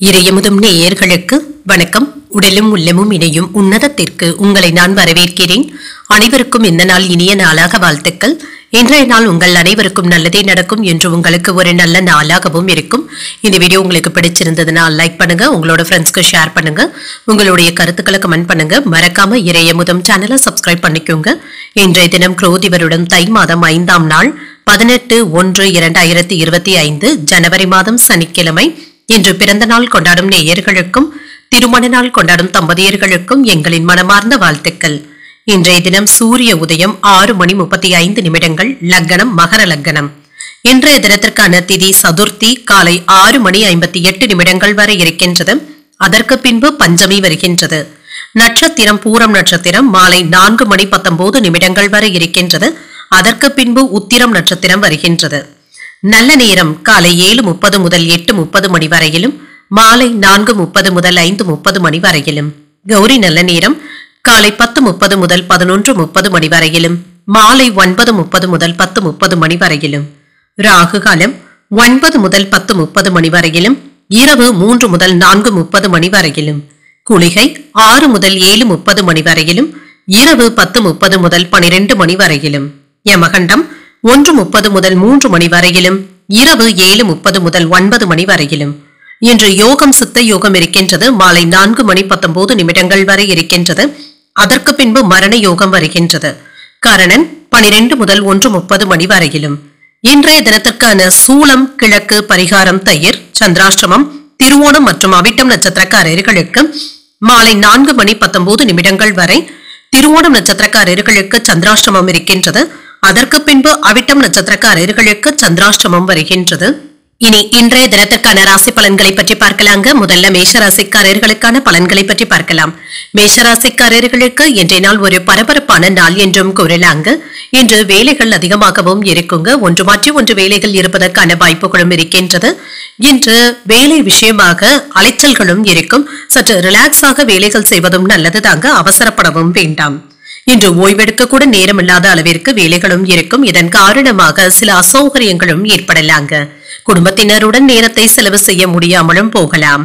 இறையமுதும் நேயர்களுக்கு வணக்கம். உடலும் உள்ளமும் இணையும் உன்னதத்திற்கு உங்களை நான் வரவேற்கிறேன். அனைவருக்கும் இந்த நாள் இனிய நாளாக வாழ்த்துக்கள். இன்றைய நாள் உங்கள் அனைவருக்கும் நல்லதே நடக்கும் என்று உங்களுக்கு ஒரு நல்ல நாளாகவும் இருக்கும். இந்த வீடியோ உங்களுக்கு பிடிச்சிருந்ததுன்னா லைக் பண்ணுங்க, உங்களோட ஃப்ரெண்ட்ஸ்க்கு ஷேர் பண்ணுங்க, உங்களுடைய கருத்துக்களை கமெண்ட் பண்ணுங்க. மறக்காம இறையமுதும் சேனலை சப்ஸ்கிரைப் பண்ணிக்கோங்க. இன்றைய தினம் குரோதி வருடம் தை மாதம் 5ஆம் நாள் 18/1/2025 ஜனவரி மாதம் சனிக்கிழமை. இன்று பிறந்த நாள் கொண்டாடும் நேயர்களுக்கும் திருமண நாள் கொண்டாடும் தம்பதியர்களுக்கும் எங்களின் மனமார்ந்த வாழ்த்துக்கள். இன்றைய தினம் சூரிய உதயம் 6:35 லக்னம் மகர லக்னம். இன்றைய தினத்திற்கான திதி சதுர்த்தி காலை 6:58 வரை இருக்கின்றது. அதற்கு பின்பு பஞ்சமி வருகின்றது. நட்சத்திரம் பூரம் நட்சத்திரம் மாலை 4:19 வரை இருக்கின்றது. அதற்கு பின்பு உத்திரம் நட்சத்திரம் வருகின்றது. நல்ல நேரம் காலை 7:30 முதல் 8:30 மணி வரையிலும், மாலை 4:30 முதல் 5:30 மணி வரையிலும். கௌரி நல்ல நேரம் காலை 10:30 முதல் 11:30 மணி வரையிலும், மாலை 9:30 முதல் 10:30 மணி வரையிலும். ராகு காலம் 9 முதல் 10:30 மணி வரையிலும், இரவு 3 முதல் 4:30 மணி வரையிலும். குளிகை 6 முதல் 7:30 மணி வரையிலும், இரவு 10:30 முதல் 12 மணி வரையிலும். யமகண்டம் 1:30 முதல் 3 மணி வரையிலும், இரவு 7:30 முதல் 9 மணி வரையிலும். இன்று யோகம் சித்த யோகம் இருக்கின்றது. மாலை 4:19 வரை இருக்கின்றது. அதற்கு பின்பு மரண யோகம் வருகின்றது. கரணன் 12 முதல் 1:30 மணி வரையிலும். இன்றைய தினத்திற்கான சூலம் கிழக்கு, பரிகாரம் தயிர். சந்திராஷ்டிரமம் திருவோணம் மற்றும் அவிட்டம் நட்சத்திரக்காரர்களுக்கு மாலை 4:19 வரை. திருவோணம் நட்சத்திரக்காரர்களுக்கு சந்திராஷ்டிரமம் இருக்கின்றது. அதற்கு பின்பு அவிட்டம் நட்சத்திரக்காரர்களுக்கு சந்திராஷ்டிரமம் வருகின்றது. இனி இன்றைய தினத்திற்கான ராசி பலன்களை பற்றி பார்க்கலாங்க. முதல்ல மேஷராசிக்காரர்களுக்கான பலன்களை பற்றி பார்க்கலாம். மேஷராசிக்காரர்களுக்கு இன்றைய நாள் ஒரு பரபரப்பான நாள் என்றும் கூறலாங்க. இன்று வேலைகள் அதிகமாகவும் இருக்குங்க. ஒன்று மாற்றி ஒன்று வேலைகள் இருப்பதற்கான வாய்ப்புகளும் இருக்கின்றது. இன்று வேலை விஷயமாக அலைச்சல்களும் இருக்கும். சற்று ரிலாக்ஸாக வேலைகள் செய்வதும் நல்லது தாங்க. அவசரப்படவும் வேண்டாம். இன்று ஓய்வெடுக்க கூட நேரமில்லாத அளவிற்கு வேலைகளும் இருக்கும். இதன் காரணமாக சில அசௌகரியங்களும் ஏற்படலாங்க. குடும்பத்தினருடன் நேரத்தை செலவு செய்ய முடியாமலும் போகலாம்.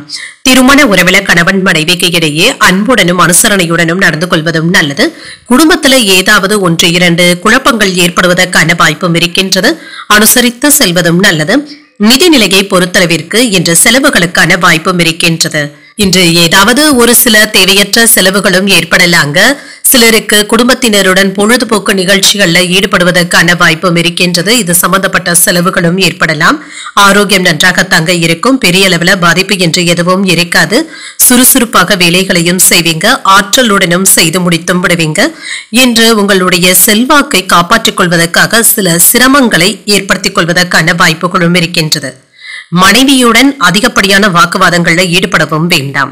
திருமண உறவில கணவன் மனைவிக்கு இடையே அன்புடனும் அனுசரணையுடனும் நடந்து கொள்வதும் நல்லது. குடும்பத்துல ஏதாவது 1-2 குழப்பங்கள் ஏற்படுவதற்கான வாய்ப்பும் இருக்கின்றது. அனுசரித்து செல்வதும் நல்லது. நிதிநிலையை பொறுத்தளவிற்கு இன்று செலவுகளுக்கான வாய்ப்பும் இருக்கின்றது. இன்று ஏதாவது ஒரு சில தேவையற்ற செலவுகளும் ஏற்படலாங்க. சிலருக்கு குடும்பத்தினருடன் பொழுதுபோக்கு நிகழ்ச்சிகள்ல ஈடுபடுவதற்கான வாய்ப்பும் இருக்கின்றது. இது சம்பந்தப்பட்ட செலவுகளும் ஏற்படலாம். ஆரோக்கியம் நன்றாக தங்க இருக்கும். பெரிய அளவுல பாதிப்பு என்று எதுவும் இருக்காது. சுறுசுறுப்பாக வேலைகளையும் செய்வீங்க. ஆற்றலுடனும் செய்து முடித்தும் விடுவீங்க. இன்று உங்களுடைய செல்வாக்கை காப்பாற்றிக் கொள்வதற்காக சில சிரமங்களை ஏற்படுத்திக் கொள்வதற்கான வாய்ப்புகளும் இருக்கின்றது. மனைவியுடன் அதிகப்படியான வாக்குவாதங்கள்ல ஈடுபடவும் வேண்டாம்.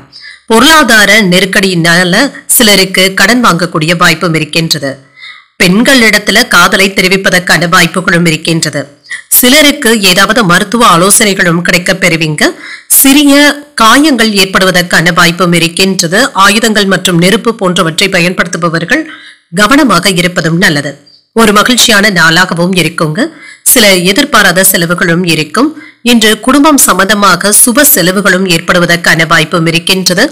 பொருளாதார நெருக்கடியினால சிலருக்கு கடன் வாங்கக்கூடிய வாய்ப்பும் இருக்கின்றது. பெண்களிடத்துல காதலை தெரிவிப்பதற்கான வாய்ப்புகளும் இருக்கின்றது. சிலருக்கு ஏதாவது மருத்துவ ஆலோசனைகளும் கிடைக்க பெறுவீங்க. சிறிய காயங்கள் ஏற்படுவதற்கான வாய்ப்பும் இருக்கின்றது. ஆயுதங்கள் மற்றும் நெருப்பு போன்றவற்றை பயன்படுத்துபவர்கள் கவனமாக இருப்பதும் நல்லது. ஒரு மகிழ்ச்சியான நாளாகவும் இருக்குங்க. சில எதிர்பாராத செலவுகளும் இருக்கும். இன்று குடும்பம் சம்பந்தமாக சுப செலவுகளும் ஏற்படுவதற்கான வாய்ப்பும் இருக்கின்றது.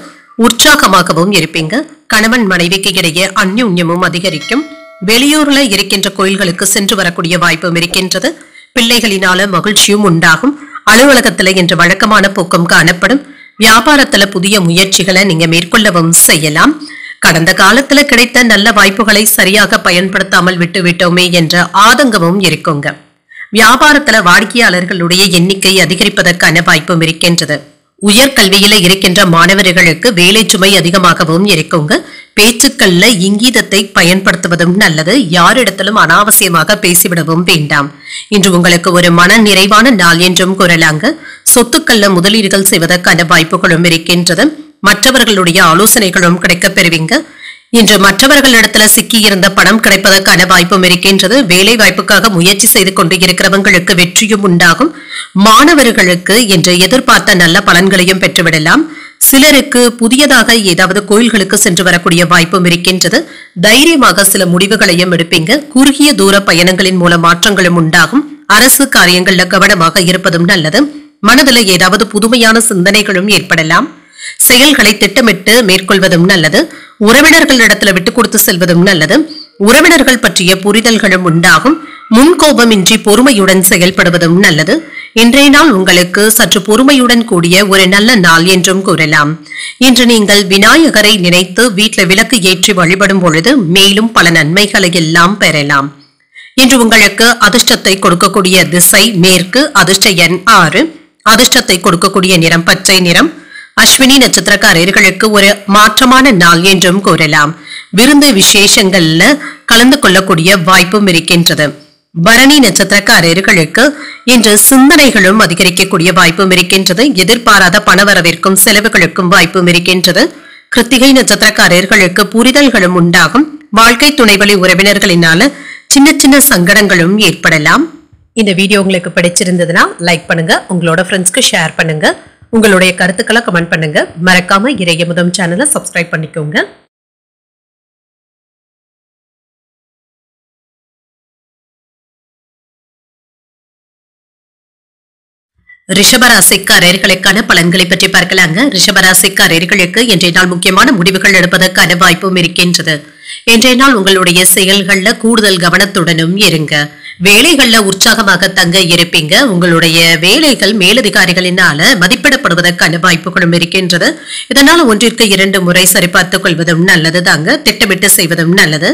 உற்சாகமாகவும் இருப்பீங்க. கணவன் மனைவிக்கு இடையே அந்யோன்யமும் அதிகரிக்கும். வெளியூர்ல இருக்கின்ற கோயில்களுக்கு சென்று வரக்கூடிய வாய்ப்பும் இருக்கின்றது. பிள்ளைகளினால மகிழ்ச்சியும் உண்டாகும். அலுவலகத்துல இன்று வழக்கமான போக்கும் காணப்படும். வியாபாரத்துல புதிய முயற்சிகளை நீங்க மேற்கொள்ளவும் செய்யலாம். கடந்த காலத்துல கிடைத்த நல்ல வாய்ப்புகளை சரியாக பயன்படுத்தாமல் விட்டுவிட்டோமே என்ற ஆதங்கமும் இருக்குங்க. வியாபாரத்துல வாடிக்கையாளர்களுடைய எண்ணிக்கை அதிகரிப்பதற்கான வாய்ப்பும் இருக்கின்றது. உயர்கல்வியில இருக்கின்ற மாணவர்களுக்கு வேலை சுமை அதிகமாகவும் இருக்குங்க. பேச்சுக்கள்ல இங்கீதத்தை பயன்படுத்துவதும் நல்லது. யாரிடத்திலும் அனாவசியமாக பேசிவிடவும் வேண்டாம். இன்று உங்களுக்கு ஒரு மன நிறைவான நாள் என்றும் கூறலாங்க. சொத்துக்கள்ல முதலீடுகள் செய்வதற்கான வாய்ப்புகளும் இருக்கின்றது. மற்றவர்களுடைய ஆலோசனைகளும் கிடைக்க பெறுவீங்க. இன்று மற்றவர்களிடத்துல சிக்கியிருந்த பணம் கிடைப்பதற்கான வாய்ப்பும் இருக்கின்றது. வேலை வாய்ப்புக்காக முயற்சி செய்து கொண்டு இருக்கிறவங்களுக்கு வெற்றியும் உண்டாகும். மாணவர்களுக்கு இன்று எதிர்பார்த்த நல்ல பலன்களையும் பெற்றுவிடலாம். சிலருக்கு புதியதாக ஏதாவது கோயில்களுக்கு சென்று வரக்கூடிய வாய்ப்பும் இருக்கின்றது. தைரியமாக சில முடிவுகளையும் எடுப்பீங்க. குறுகிய தூர பயணங்களின் மூலம் மாற்றங்களும் உண்டாகும். அரசு காரியங்கள்ல கவனமாக இருப்பதும் நல்லது. மனதில் ஏதாவது புதுமையான சிந்தனைகளும் ஏற்படலாம். செயல்களை திட்டமிட்டு மேற்கொள்வதும் நல்லது. உறவினர்களிடத்துல விட்டு கொடுத்து செல்வதும் நல்லது. உறவினர்கள் பற்றிய புரிதல்களும் உண்டாகும். முன்கோபமின்றி பொறுமையுடன் செயல்படுவதும் நல்லது. இன்றைய நாள் உங்களுக்கு சற்று பொறுமையுடன் கூடிய ஒரு நல்ல நாள் என்றும் கூறலாம். இன்று நீங்கள் விநாயகரை நினைத்து வீட்டில் விளக்கு ஏற்றி வழிபடும் பொழுது மேலும் பல நன்மைகளை எல்லாம் பெறலாம். இன்று உங்களுக்கு அதிர்ஷ்டத்தை கொடுக்கக்கூடிய திசை மேற்கு. அதிர்ஷ்ட எண் 6. அதிர்ஷ்டத்தை கொடுக்கக்கூடிய நிறம் பச்சை நிறம். அஸ்வினி நட்சத்திரக்காரர்களுக்கு ஒரு மாற்றமான நாள் என்றும் கூறலாம். விருந்து விசேஷங்கள்ல கலந்து கொள்ளக்கூடிய வாய்ப்பும் இருக்கின்றது. பரணி நட்சத்திரக்காரர்களுக்கு இன்று சிந்தனைகளும் அதிகரிக்கக்கூடிய வாய்ப்பும் இருக்கின்றது. எதிர்பாராத பணவரவிற்கும் செலவுகளுக்கும் வாய்ப்பும் இருக்கின்றது. கிருத்திகை நட்சத்திரக்காரர்களுக்கு புரிதல்களும் உண்டாகும். வாழ்க்கை துணைவழி உறவினர்களினால சின்ன சின்ன சங்கடங்களும் ஏற்படலாம். இந்த வீடியோ உங்களுக்கு பிடிச்சிருந்ததுன்னா லைக் பண்ணுங்க, உங்களோட ஃப்ரெண்ட்ஸ்க்கு ஷேர் பண்ணுங்க, உங்களுடைய கருத்துக்களை கமெண்ட் பண்ணுங்க. மறக்காம இறையமுதம் சேனலை சப்ஸ்கிரைப் பண்ணிக்கோங்க. ரிஷபராசிக்காரர்களுக்கான பலன்களை பற்றி பார்க்கலாங்க. ரிஷபராசிக்காரர்களுக்கு இன்றைய நாள் முக்கியமான முடிவுகள் எடுப்பதற்கான வாய்ப்பும் இருக்கின்றது. இன்றைய நாள் உங்களுடைய செயல்கள்ல கூடுதல் கவனத்துடனும் இருங்க. வேலைகள்ல உற்சாகமாக தங்க இருப்பீங்க. உங்களுடைய வேலைகள் மேலதிகாரிகளினால மதிப்பிடப்படுவதற்கான வாய்ப்புகளும் இருக்கின்றது. இதனால 1ற்கு 2 முறை சரிபார்த்துக் கொள்வதும் நல்லது தாங்க. திட்டமிட்டு செய்வதும் நல்லது.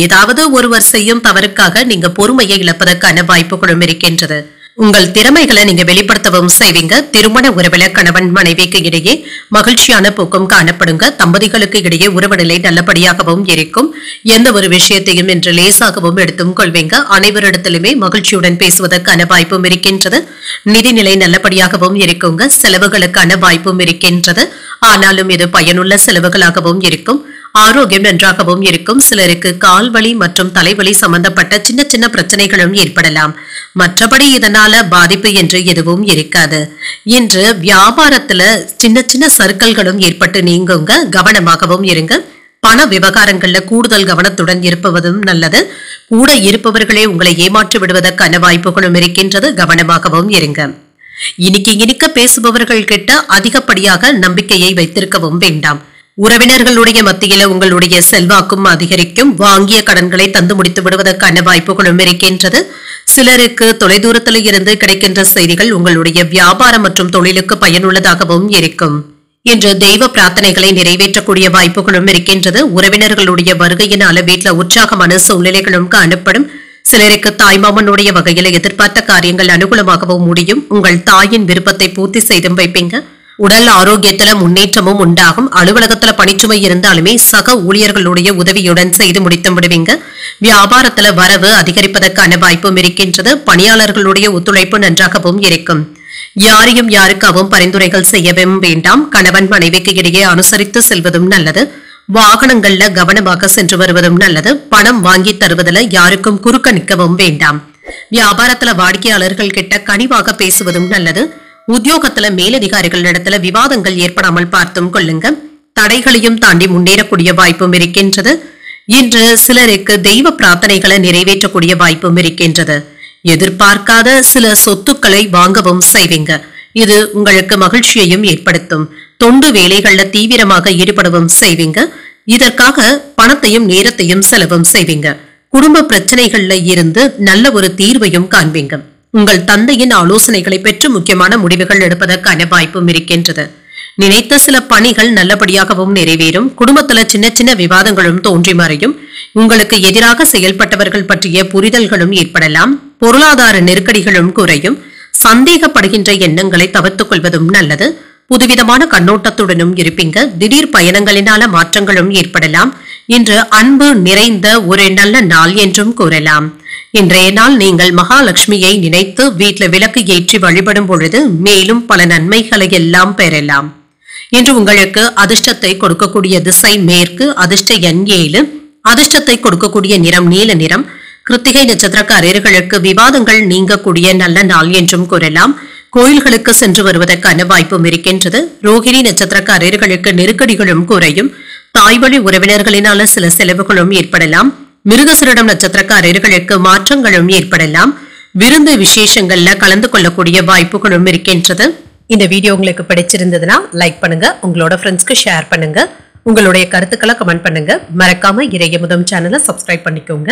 ஏதாவது ஒருவர் செய்யும் தவறுக்காக நீங்க பொறுமையை இழப்பதற்கான வாய்ப்புகளும் இருக்கின்றது. உங்கள் திறமைகளை நீங்க வெளிப்படுத்தவும் செய்வீங்க. திருமண உறவுல கணவன் மனைவிக்கு இடையே மகிழ்ச்சியான போக்கும் காணப்படுங்க. தம்பதிகளுக்கு இடையே உறவுநிலை நல்லபடியாகவும் இருக்கும். எந்த ஒரு விஷயத்தையும் இன்று லேசாகவும் எடுத்தும் கொள்வீங்க. அனைவரிடத்திலுமே மகிழ்ச்சியுடன் பேசுவதற்கான வாய்ப்பும் இருக்கின்றது. நிதிநிலை நல்லபடியாகவும் இருக்குங்க. செலவுகளுக்கான வாய்ப்பும் இருக்கின்றது. ஆனாலும் இது பயனுள்ள செலவுகளாகவும் இருக்கும். ஆரோக்கியம் நன்றாகவும் இருக்கும். சிலருக்கு கால்வலி மற்றும் தலைவலி சம்பந்தப்பட்ட சின்ன சின்ன பிரச்சனைகளும் ஏற்படலாம். மற்றபடி இதனால பாதிப்பு என்று எதுவும் இருக்காது. இன்று வியாபாரத்துல சின்ன சின்ன சறுக்கல்களும் ஏற்பட்டு நீங்குங்க. கவனமாகவும் இருங்க. பண விவகாரங்கள்ல கூடுதல் கவனத்துடன் இருப்பதும் நல்லது. கூட இருப்பவர்களே உங்களை ஏமாற்றி விடுவதற்கான வாய்ப்புகளும் இருக்கின்றது. கவனமாகவும் இருங்க. இனிக்க பேசுபவர்கள் கிட்ட அதிகப்படியாக நம்பிக்கையை வைத்திருக்கவும் வேண்டாம். உறவினர்களுடைய மத்தியில உங்களுடைய செல்வாக்கும் அதிகரிக்கும். வாங்கிய கடன்களை தந்து முடித்து விடுவதற்கான வாய்ப்புகளும் இருக்கின்றது. சிலருக்கு தொலைதூரத்தில் இருந்து கிடைக்கின்ற செய்திகள் உங்களுடைய வியாபாரம் மற்றும் தொழிலுக்கு பயனுள்ளதாகவும் இருக்கும். இன்று தெய்வ பிரார்த்தனைகளை நிறைவேற்றக்கூடிய வாய்ப்புகளும் இருக்கின்றது. உறவினர்களுடைய வருகையினால வீட்டுல உற்சாகமான சூழ்நிலைகளும் காணப்படும். சிலருக்கு தாய்மாமனுடைய வகையில எதிர்பார்த்த காரியங்கள் அனுகூலமாகவும் முடியும். உங்கள் தாயின் விருப்பத்தை பூர்த்தி செய்தும் வைப்பீங்க. உடல் ஆரோக்கியத்துல முன்னேற்றமும் உண்டாகும். அலுவலகத்துல பணிச்சுமை இருந்தாலுமே சக ஊழியர்களுடைய உதவியுடன் செய்து முடித்து விடுவீங்க. வியாபாரத்துல வரவு அதிகரிப்பதற்கான வாய்ப்பும் இருக்கின்றது. பணியாளர்களுடைய ஒத்துழைப்பு நன்றாகவும் இருக்கும். யாரையும் யாருக்காகவும் பரிந்துரைகள் செய்யவும் வேண்டாம். கணவன் மனைவிக்கு இடையே அனுசரித்து செல்வதும் நல்லது. வாகனங்கள்ல கவனமாக சென்று வருவதும் நல்லது. பணம் வாங்கி தருவதில் யாருக்கும் குறுக்க நிற்கவும் வேண்டாம். வியாபாரத்துல வாடிக்கையாளர்கள் கிட்ட கனிவாக பேசுவதும் நல்லது. உத்தியோகத்துல மேலதிகாரிகள் இடத்துல விவாதங்கள் ஏற்படாமல் பார்த்தும் கொள்ளுங்க. தடைகளையும் தாண்டி முன்னேறக்கூடிய வாய்ப்பும் இருக்கின்றது. இன்று சிலருக்கு தெய்வ பிரார்த்தனைகளை நிறைவேற்றக்கூடிய வாய்ப்பும் இருக்கின்றது. எதிர்பார்க்காத சில சொத்துக்களை வாங்கவும் செய்வீங்க. இது உங்களுக்கு மகிழ்ச்சியையும் ஏற்படுத்தும். தொண்டு வேலைகள்ல தீவிரமாக ஈடுபடவும் செய்வீங்க. இதற்காக பணத்தையும் நேரத்தையும் செலவும் செய்வீங்க. குடும்ப பிரச்சனைகள்ல இருந்து நல்ல ஒரு தீர்வையும் காண்பீங்க. உங்கள் தந்தையின் ஆலோசனைகளை பெற்று முக்கியமான முடிவுகள் எடுப்பதற்கான வாய்ப்பும் இருக்கின்றது. நினைத்த சில பணிகள் நல்லபடியாகவும் நிறைவேறும். குடும்பத்துல சின்ன சின்ன விவாதங்களும் தோன்றி மறையும். உங்களுக்கு எதிராக செயல்பட்டவர்கள் பற்றிய புரிதல்களும் ஏற்படலாம். பொருளாதார நெருக்கடிகளும் குறையும். சந்தேகப்படுகின்ற எண்ணங்களை தவிர்த்துக் கொள்வதும் நல்லது. புதுவிதமான கண்ணோட்டத்துடனும் இருப்பீங்க. திடீர் பயணங்களினால மாற்றங்களும் ஏற்படலாம். இன்று அன்பு நிறைந்த ஒரு நல்ல நாள் என்றும் கூறலாம். இன்றைய நாள் நீங்கள் மகாலட்சுமியை நினைத்து வீட்டில் விளக்கு ஏற்றி வழிபடும் பொழுது மேலும் பல நன்மைகளை எல்லாம் பெறலாம். இன்று உங்களுக்கு அதிர்ஷ்டத்தை கொடுக்கக்கூடிய திசை மேற்கு. அதிர்ஷ்ட எண் 7. அதிர்ஷ்டத்தை கொடுக்கக்கூடிய நிறம் நீல நிறம். கிருத்திகை நட்சத்திரக்காரர்களுக்கு விவாதங்கள் நீங்கக்கூடிய நல்ல நாள் என்றும் கூறலாம். கோயில்களுக்கு சென்று வருவதற்கான வாய்ப்பும் இருக்கின்றது. ரோகிணி நட்சத்திரக்காரர்களுக்கு நெருக்கடிகளும் குறையும். தாய்வழி உறவினர்களினால சில செலவுகளும் ஏற்படலாம். மிருகசீரிடம் நட்சத்திரக்காரர்களுக்கு மாற்றங்களும் ஏற்படலாம். விருந்து விசேஷங்கள்ல கலந்து கொள்ளக்கூடிய வாய்ப்புகளும் இருக்கின்றது. இந்த வீடியோ உங்களுக்கு பிடிச்சிருந்ததுன்னா லைக் பண்ணுங்க, உங்களோட ஃப்ரெண்ட்ஸ்க்கு ஷேர் பண்ணுங்க, உங்களுடைய கருத்துக்களை கமெண்ட் பண்ணுங்க. மறக்காம இறையமுதம் சேனலை சப்ஸ்கிரைப் பண்ணிக்கோங்க.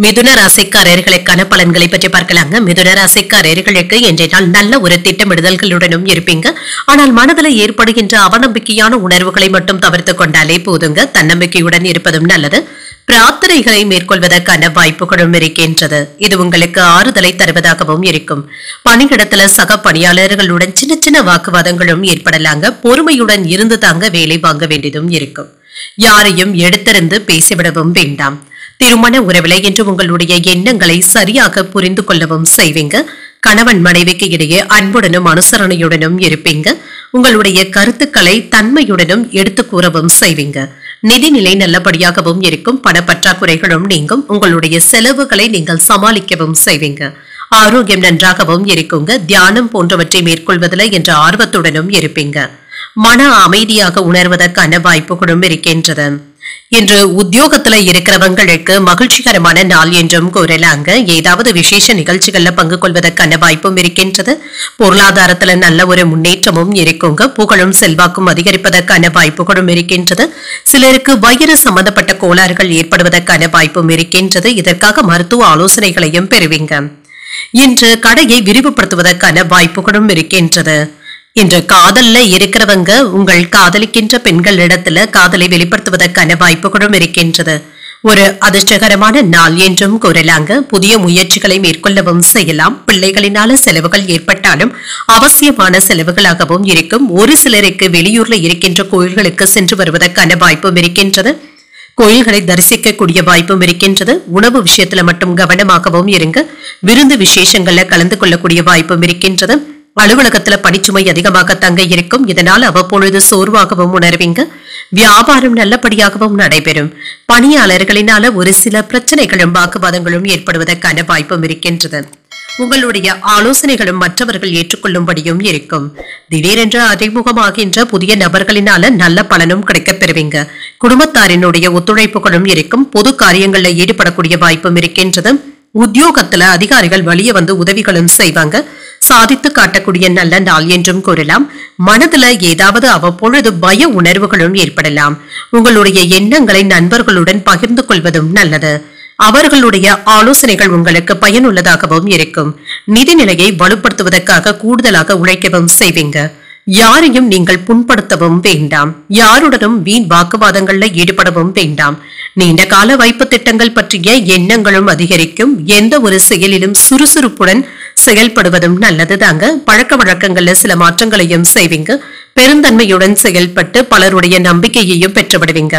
மிதுன ராசிக்காரர்களுக்கான பலன்களை பற்றி பார்க்கலாங்க. மிதுன ராசிக்காரர்களுக்கு இன்றைய நாள் நல்ல ஒரு திட்டமிடுதல்களுடனும் இருப்பீங்க. ஆனால் மனதில் ஏற்படுகின்ற அவநம்பிக்கையான உணர்வுகளை மட்டும் தவிர்த்து கொண்டாலே போதுங்க. தன்னம்பிக்கையுடன் இருப்பதும் நல்லது. பிரார்த்தனைகளை மேற்கொள்வதற்கான வாய்ப்புகளும் இருக்கின்றது. இது உங்களுக்கு ஆறுதலை தருவதாகவும் இருக்கும். பணியிடத்துல சக பணியாளர்களுடன் சின்ன சின்ன வாக்குவாதங்களும் ஏற்படலாங்க. பொறுமையுடன் இருந்து தாங்க வேலை வாங்க வேண்டியதும் இருக்கும். யாரையும் எடுத்திருந்து பேசிவிடவும் வேண்டாம். திருமண உறவில என்று உங்களுடைய எண்ணங்களை சரியாக புரிந்து கொள்ளவும் செய்வீங்க. கணவன் மனைவிக்கு இடையே அன்புடனும் அனுசரணையுடனும் இருப்பீங்க. உங்களுடைய கருத்துக்களை தன்மையுடனும் எடுத்து கூறவும் செய்வீங்க. நிதிநிலை நல்லபடியாகவும் இருக்கும். பணப்பற்றாக்குறைகளும் நீங்கும். உங்களுடைய செலவுகளை நீங்கள் சமாளிக்கவும் செய்வீங்க. ஆரோக்கியம் நன்றாகவும் இருக்குங்க. தியானம் போன்றவற்றை மேற்கொள்வதில் என்ற ஆர்வத்துடனும் இருப்பீங்க. மன அமைதியாக உணர்வதற்கான வாய்ப்புகளும் இருக்கின்றது. இன்று உத்தியோகத்துல இருக்கிறவங்களுக்கு மகிழ்ச்சிகரமான நாள் என்றும் கூறலாங்க. ஏதாவது விசேஷ நிகழ்ச்சிகள்ல பங்கு கொள்வதற்கான வாய்ப்பும் இருக்கின்றது. பொருளாதாரத்துல நல்ல ஒரு முன்னேற்றமும் இருக்குங்க. புகழும் செல்வாக்கும் அதிகரிப்பதற்கான வாய்ப்புகளும் இருக்கின்றது. சிலருக்கு வயிறு சம்பந்தப்பட்ட கோளாறுகள் ஏற்படுவதற்கான வாய்ப்பும் இருக்கின்றது. இதற்காக மருத்துவ ஆலோசனைகளையும் பெறுவீங்க. இன்று கடையை விரிவுபடுத்துவதற்கான வாய்ப்புகளும் இருக்கின்றது. இன்று காதல்ல இருக்கிறவங்க உங்கள் காதலிக்கின்ற பெண்கள் இடத்துல காதலை வெளிப்படுத்துவதற்கான வாய்ப்புகளும் இருக்கின்றது. ஒரு அதிர்ஷ்டகரமான நாள் என்றும் கூறலாங்க. புதிய முயற்சிகளை மேற்கொள்ளவும் செய்யலாம். பிள்ளைகளினால செலவுகள் ஏற்பட்டாலும் அவசியமான செலவுகளாகவும் இருக்கும். ஒரு சிலருக்கு வெளியூர்ல இருக்கின்ற கோயில்களுக்கு சென்று வருவதற்கான வாய்ப்பும் இருக்கின்றது. கோயில்களை தரிசிக்கக்கூடிய வாய்ப்பும் இருக்கின்றது. உணவு விஷயத்துல மட்டும் கவனமாகவும் இருங்க. விருந்து விசேஷங்கள்ல கலந்து கொள்ளக்கூடிய வாய்ப்பும் இருக்கின்றது. அலுவலகத்துல பணிச்சுமை அதிகமாக தங்க இருக்கும். இதனால் அவ்வப்பொழுது சோர்வாகவும் உணர்வீங்க. வியாபாரம் நல்லபடியாகவும் நடைபெறும். பணியாளர்களினால ஒரு சில பிரச்சனைகளும் வாக்குவாதங்களும் ஏற்படுவதற்கான வாய்ப்பும் இருக்கின்றது. உங்களுடைய ஆலோசனைகளும் மற்றவர்கள் ஏற்றுக்கொள்ளும்படியும் இருக்கும். திடீரென்று அறிமுகமாகின்ற புதிய நபர்களினால நல்ல பலனும் கிடைக்கப் பெறுவீங்க. குடும்பத்தாரினுடைய ஒத்துழைப்புகளும் இருக்கும். பொது காரியங்கள்ல ஈடுபடக்கூடிய வாய்ப்பும் இருக்கின்றது. உத்தியோகத்துல அதிகாரிகள் வழிய வந்து உதவிகளும் செய்வாங்க. சாதித்து காட்டக்கூடிய நல்ல நாள் என்றும் கூறலாம். மனதுல ஏதாவது அவ்வப்பொழுது பய உணர்வுகளும் ஏற்படலாம். உங்களுடைய எண்ணங்களை நண்பர்களுடன் பகிர்ந்து கொள்வதும் நல்லது. அவர்களுடைய ஆலோசனைகள் உங்களுக்கு பயனுள்ளதாகவும் இருக்கும். நிதிநிலையை வலுப்படுத்துவதற்காக கூடுதலாக உழைக்கவும் செய்வீங்க. யாரையும் நீங்கள் புண்படுத்தவும் வேண்டாம். யாருடனும் வீண் வாக்குவாதங்கள்ல ஈடுபடவும் வேண்டாம். நீண்ட கால வைப்பு திட்டங்கள் பற்றிய எண்ணங்களும் அதிகரிக்கும். எந்த ஒரு செயலிலும் சுறுசுறுப்புடன் செயல்படுவதும் நல்லதுதாங்க. பழக்க வழக்கங்கள்ல சில மாற்றங்களையும் செய்வீங்க. பெருந்தன்மையுடன் செயல்பட்டு பலருடைய நம்பிக்கையையும் பெற்றுவிடுவீங்க.